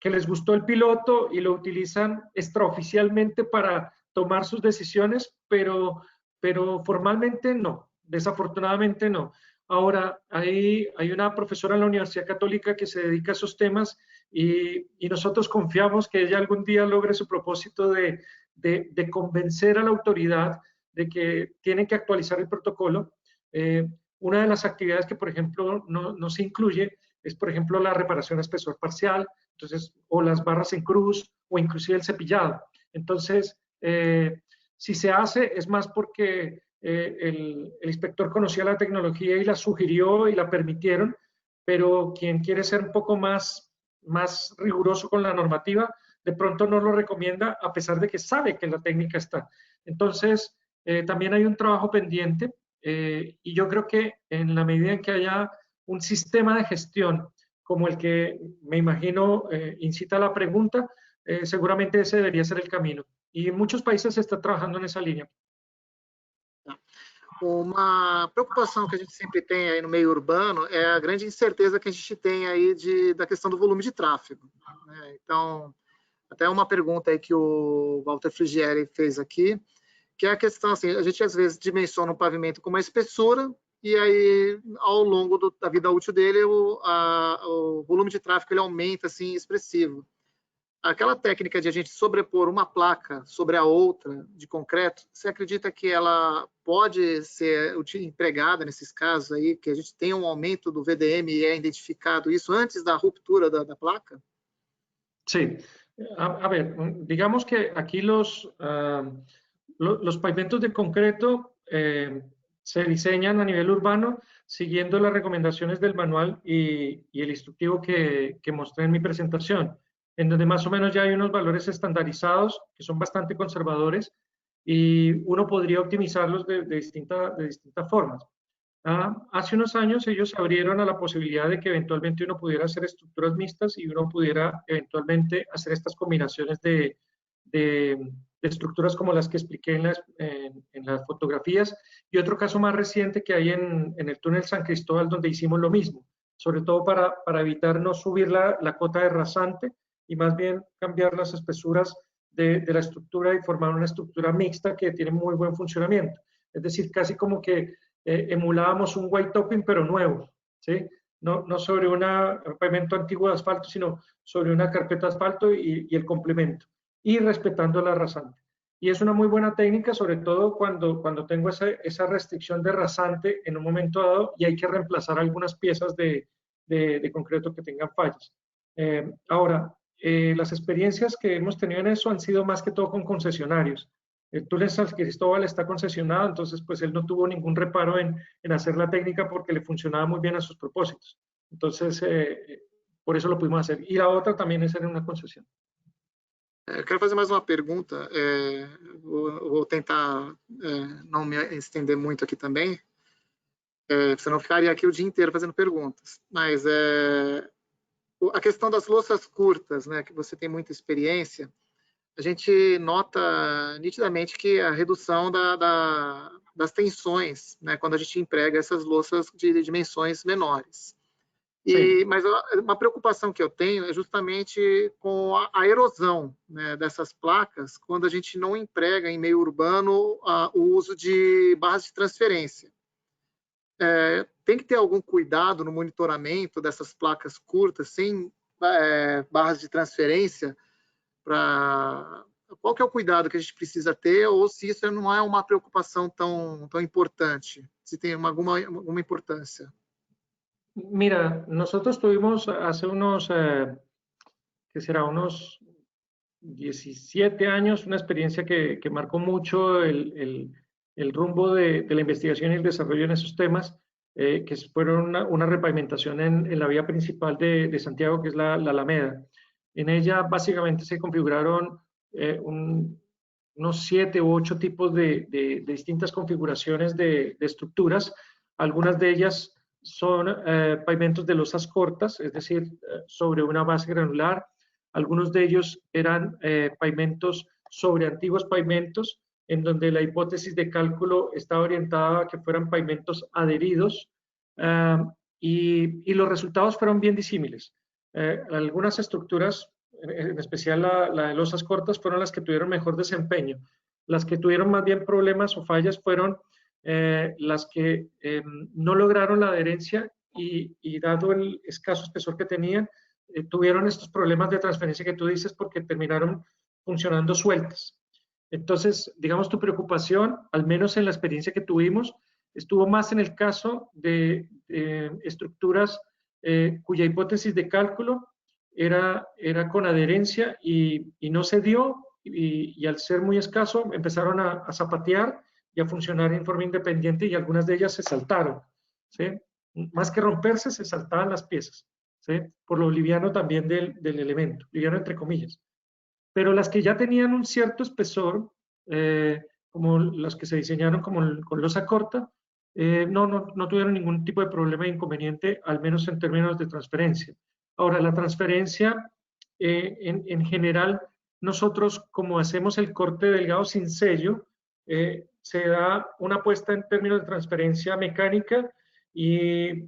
les gustó el piloto y lo utilizan extraoficialmente para tomar sus decisiones, pero formalmente no, desafortunadamente no. Ahora, hay una profesora en la Universidad Católica que se dedica a esos temas y nosotros confiamos que ella algún día logre su propósito de convencer a la autoridad de que tienen que actualizar el protocolo. Una de las actividades que, por ejemplo, no se incluye es, por ejemplo, la reparación a espesor parcial, entonces, o las barras en cruz, o inclusive el cepillado. Entonces, si se hace, es más porque el inspector conocía la tecnología y la sugirió y la permitieron, pero quien quiere ser un poco más riguroso con la normativa, de pronto no lo recomienda, a pesar de que sabe que la técnica está. Entonces, también hay un trabajo pendiente, y yo creo que en la medida en que haya un sistema de gestión como el que me imagino incita a la pregunta, seguramente ese debería ser el camino. Y en muchos países se está trabajando en esa línea. Uma preocupação que a gente sempre tem aí no meio urbano é a grande incerteza que a gente tem aí da questão do volume de tráfego, né? Então, até uma pergunta aí que o Walter Frigieri fez aqui, que é a questão assim, a gente às vezes dimensiona um pavimento com uma espessura e aí ao longo da vida útil dele o volume de tráfego ele aumenta assim expressivo. Aquela técnica de a gente sobrepor uma placa sobre a outra de concreto, você acredita que ela pode ser empregada nesses casos aí, que a gente tem um aumento do VDM e é identificado isso antes da ruptura da placa? Sí. A ver, digamos que aquí los pavimentos de concreto se diseñan a nivel urbano siguiendo las recomendaciones del manual y el instructivo que mostré en mi presentación, en donde más o menos ya hay unos valores estandarizados que son bastante conservadores y uno podría optimizarlos de distintas formas. Hace unos años ellos abrieron a la posibilidad de que eventualmente uno pudiera hacer estructuras mixtas y uno pudiera eventualmente hacer estas combinaciones de estructuras como las que expliqué en las fotografías. Y otro caso más reciente que hay en el túnel San Cristóbal, donde hicimos lo mismo, sobre todo para evitar no subir la cota de rasante y más bien cambiar las espesuras de la estructura y formar una estructura mixta que tiene muy buen funcionamiento. Es decir, casi como que emulábamos un white topping pero nuevo, ¿sí? No sobre un pavimento antiguo de asfalto, sino sobre una carpeta de asfalto y el complemento, y respetando la rasante. Y es una muy buena técnica, sobre todo cuando tengo esa restricción de rasante en un momento dado y hay que reemplazar algunas piezas de concreto que tengan fallas. Ahora, las experiencias que hemos tenido en eso han sido más que todo con concesionarios. El túnel San Cristóbal está concesionado, entonces pues él no tuvo ningún reparo en hacer la técnica porque le funcionaba muy bien a sus propósitos. Entonces, por eso lo pudimos hacer. Y la otra también es en una concesión. Eu quero fazer mais uma pergunta, vou tentar não me estender muito aqui também, senão ficaria aqui o dia inteiro fazendo perguntas, mas a questão das louças curtas, né, que você tem muita experiência, a gente nota nitidamente que a redução das tensões, né, quando a gente emprega essas louças de dimensões menores. Mas uma preocupação que eu tenho é justamente com a erosão, né, dessas placas, quando a gente não emprega em meio urbano o uso de barras de transferência. Tem que ter algum cuidado no monitoramento dessas placas curtas, sem barras de transferência, qual que é o cuidado que a gente precisa ter, ou se isso não é uma preocupação tão importante, se tem alguma importância? Mira, nosotros tuvimos hace unos, ¿qué será? Unos 17 años, una experiencia que marcó mucho el rumbo de la investigación y el desarrollo en esos temas, que fueron una repavimentación en la vía principal de Santiago, que es la Alameda. En ella básicamente se configuraron unos 7 u 8 tipos de distintas configuraciones de estructuras. Algunas de ellas son pavimentos de losas cortas, es decir, sobre una base granular. Algunos de ellos eran pavimentos sobre antiguos pavimentos, en donde la hipótesis de cálculo estaba orientada a que fueran pavimentos adheridos, y los resultados fueron bien disímiles. Algunas estructuras, en especial la de losas cortas, fueron las que tuvieron mejor desempeño. Las que tuvieron más bien problemas o fallas fueron las que no lograron la adherencia y dado el escaso espesor que tenían, tuvieron estos problemas de transferencia que tú dices porque terminaron funcionando sueltas. Entonces, digamos, tu preocupación, al menos en la experiencia que tuvimos, estuvo más en el caso de estructuras cuya hipótesis de cálculo era con adherencia y no se dio, y al ser muy escaso empezaron a zapatear y a funcionar en forma independiente, y algunas de ellas se saltaron, ¿sí? Más que romperse, se saltaban las piezas, ¿sí? Por lo liviano también del elemento, liviano entre comillas. Pero las que ya tenían un cierto espesor, como las que se diseñaron con losa corta, no tuvieron ningún tipo de problema e inconveniente, al menos en términos de transferencia. Ahora, la transferencia, en general, nosotros, como hacemos el corte delgado sin sello, se da una apuesta en términos de transferencia mecánica, y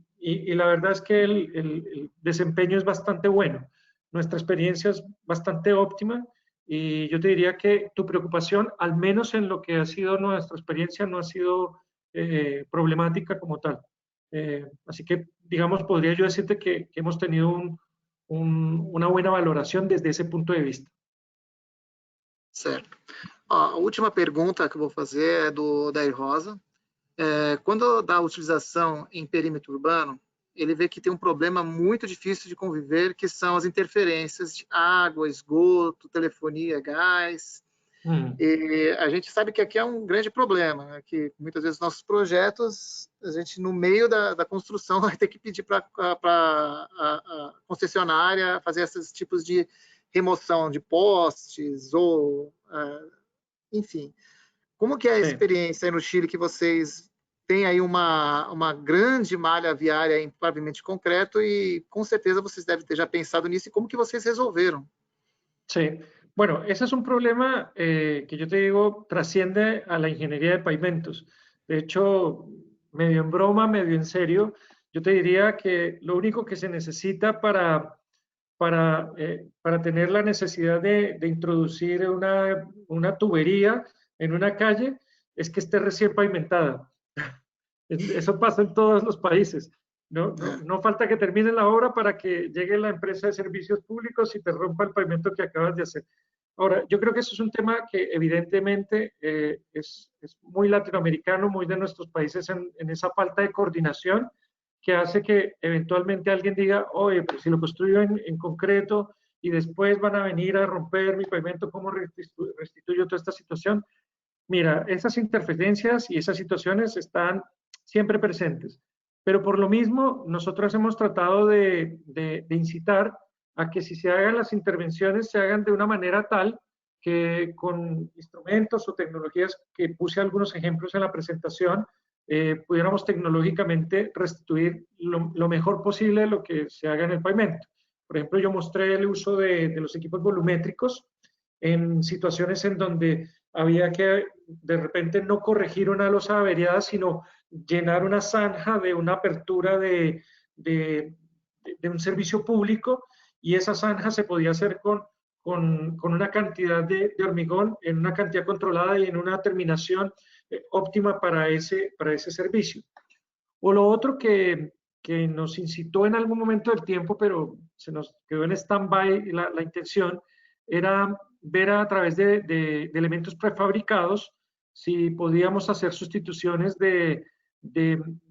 la verdad es que el desempeño es bastante bueno. Nuestra experiencia es bastante óptima, y yo te diría que tu preocupación, al menos en lo que ha sido nuestra experiencia, no ha sido problemática como tal. Así que, digamos, podría yo decirte que hemos tenido una buena valoración desde ese punto de vista. Certo. A última pergunta que eu vou fazer é do Dair Rosa. Quando da utilização em perímetro urbano, ele vê que tem um problema muito difícil de conviver, que são as interferências de água, esgoto, telefonia, gás. E a gente sabe que aqui é um grande problema, né? Que muitas vezes nossos projetos, a gente no meio da construção vai ter que pedir para a concessionária fazer esses tipos de remoção de postes, ou enfim. Como que é a experiência aí no Chile, que vocês têm aí uma grande malha viária em pavimento de concreto, e com certeza vocês devem ter já pensado nisso, e como que vocês resolveram? Sí, bueno, ese es un problema que yo te digo trasciende a la ingeniería de pavimentos. De hecho, medio en broma, medio en serio, yo te diría que lo único que se necesita para tener la necesidad de introducir una tubería en una calle es que esté recién pavimentada. Eso pasa en todos los países. No falta que termine la obra para que llegue la empresa de servicios públicos y te rompa el pavimento que acabas de hacer. Ahora, yo creo que eso es un tema que evidentemente es muy latinoamericano, muy de nuestros países, en esa falta de coordinación que hace que eventualmente alguien diga, oye, pues si lo construyo en concreto y después van a venir a romper mi pavimento, ¿cómo restituyo toda esta situación? Mira, esas interferencias y esas situaciones están siempre presentes, pero por lo mismo nosotros hemos tratado de incitar a que si se hagan las intervenciones, se hagan de una manera tal que con instrumentos o tecnologías que puse algunos ejemplos en la presentación, pudiéramos tecnológicamente restituir lo mejor posible lo que se haga en el pavimento. Por ejemplo, yo mostré el uso de los equipos volumétricos en situaciones en donde había que de repente no corregir una losa averiada, sino llenar una zanja de una apertura de de un servicio público, y esa zanja se podía hacer con una cantidad de hormigón en una cantidad controlada y en una terminación óptima para ese servicio. O lo otro que nos incitó en algún momento del tiempo, pero se nos quedó en stand-by la intención, era ver a través de elementos prefabricados si podíamos hacer sustituciones de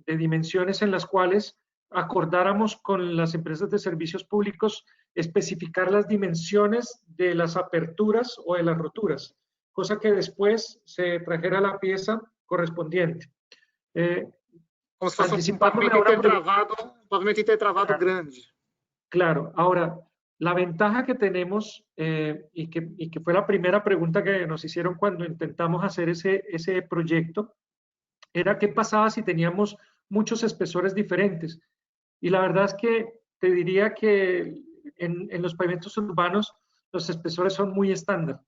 dimensiones en las cuales acordáramos con las empresas de servicios públicos especificar las dimensiones de las aperturas o de las roturas, cosa que después se trajera la pieza correspondiente. Como se fosse um pavimento intertravado grande. Claro, ahora, la ventaja que tenemos, y que fue la primera pregunta que nos hicieron cuando intentamos hacer ese proyecto, era qué pasaba si teníamos muchos espesores diferentes. Y la verdad es que te diría que en los pavimentos urbanos los espesores son muy estándar,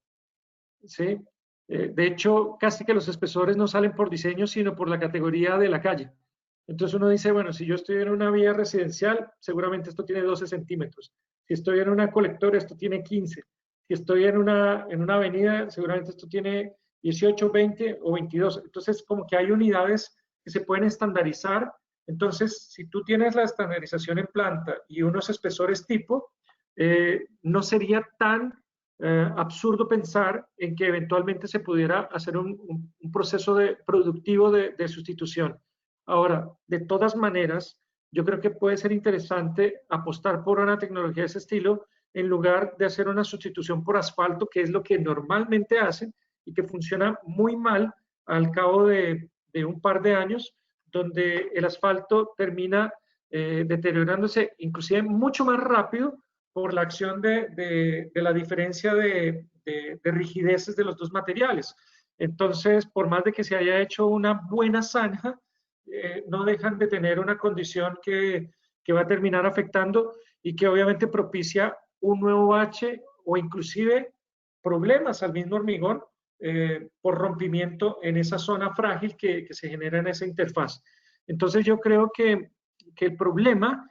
¿sí? De hecho, casi que los espesores no salen por diseño, sino por la categoría de la calle. Entonces uno dice, bueno, si yo estoy en una vía residencial, seguramente esto tiene 12 centímetros. Si estoy en una colectora, esto tiene 15. Si estoy en una avenida, seguramente esto tiene 18, 20 o 22. Entonces, como que hay unidades que se pueden estandarizar. Entonces, si tú tienes la estandarización en planta y unos espesores tipo, no sería tan absurdo pensar en que eventualmente se pudiera hacer un proceso productivo de sustitución. Ahora, de todas maneras, yo creo que puede ser interesante apostar por una tecnología de ese estilo en lugar de hacer una sustitución por asfalto, que es lo que normalmente hacen y que funciona muy mal al cabo de un par de años, donde el asfalto termina deteriorándose inclusive mucho más rápido por la acción de la diferencia de rigideces de los dos materiales. Entonces, por más de que se haya hecho una buena zanja, no dejan de tener una condición que va a terminar afectando y que obviamente propicia un nuevo bache o inclusive problemas al mismo hormigón por rompimiento en esa zona frágil que se genera en esa interfaz. Entonces yo creo que el problema,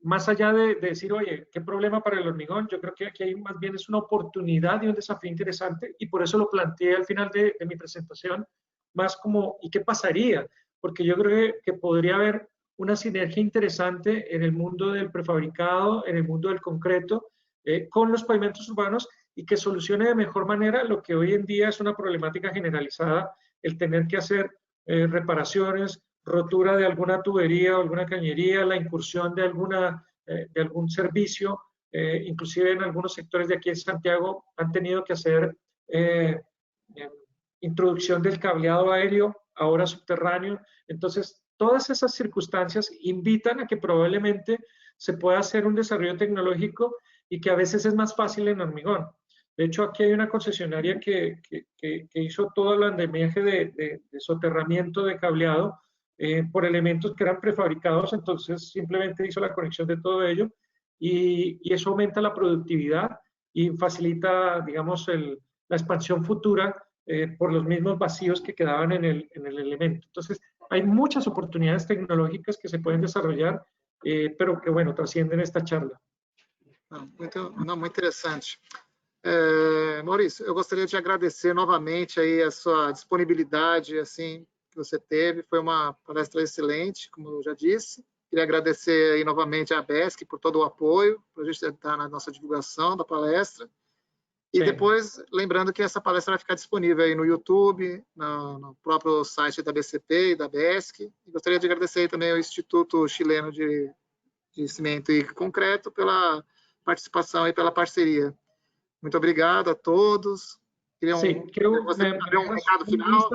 más allá de decir, oye, ¿qué problema para el hormigón? Yo creo que aquí hay más bien es una oportunidad y un desafío interesante, y por eso lo planteé al final de mi presentación, más como, ¿y qué pasaría? Porque yo creo que podría haber una sinergia interesante en el mundo del prefabricado, en el mundo del concreto, con los pavimentos urbanos, y que solucione de mejor manera lo que hoy en día es una problemática generalizada, el tener que hacer reparaciones, rotura de alguna tubería o alguna cañería, la incursión de algún servicio, inclusive en algunos sectores de aquí en Santiago han tenido que hacer introducción del cableado aéreo, ahora subterráneo. Entonces, todas esas circunstancias invitan a que probablemente se pueda hacer un desarrollo tecnológico y que a veces es más fácil en hormigón. De hecho, aquí hay una concesionaria que hizo todo el andamiaje de soterramiento de cableado por elementos que eran prefabricados, entonces simplemente hizo la conexión de todo ello y eso aumenta la productividad y facilita, digamos, la expansión futura por los mismos vacíos que quedaban en el elemento. Entonces, hay muchas oportunidades tecnológicas que se pueden desarrollar, pero que, bueno, trascienden esta charla. Muito interessante. Maurício, eu gostaria de agradecer novamente aí a sua disponibilidade assim, que você teve. Foi uma palestra excelente, como eu já disse. Queria agradecer aí novamente à BESC por todo o apoio, para a gente estar na nossa divulgação da palestra. E Sim. Depois, lembrando que essa palestra vai ficar disponível aí no YouTube, no próprio site da BCP e da BESC. E gostaria de agradecer também ao Instituto Chileno de Cimento e Concreto pela participação e pela parceria. Muito obrigado a todos. Queria un recado final.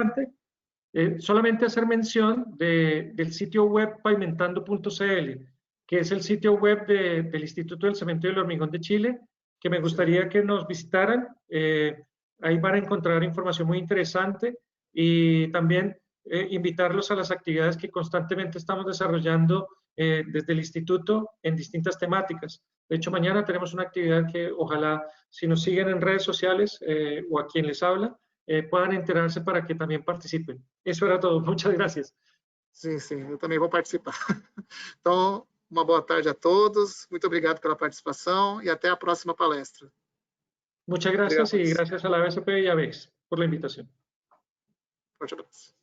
Solamente hacer mención del sitio web pavimentando.cl, que es el sitio web del Instituto del Cemento y el Hormigón de Chile, que me gustaría que nos visitaran. Ahí van a encontrar información muy interesante y también invitarlos a las actividades que constantemente estamos desarrollando desde el instituto en distintas temáticas. De hecho, mañana tenemos una actividad que ojalá, si nos siguen en redes sociales o a quien les habla, puedan enterarse para que también participen. Eso era todo. Muchas gracias. Sim, eu também vou participar. Então, Uma boa tarde a todos. Muito obrigado pela participação e até a próxima palestra. Muchas gracias y gracias a la ABCP y a VEX por la invitación. Forte abraço.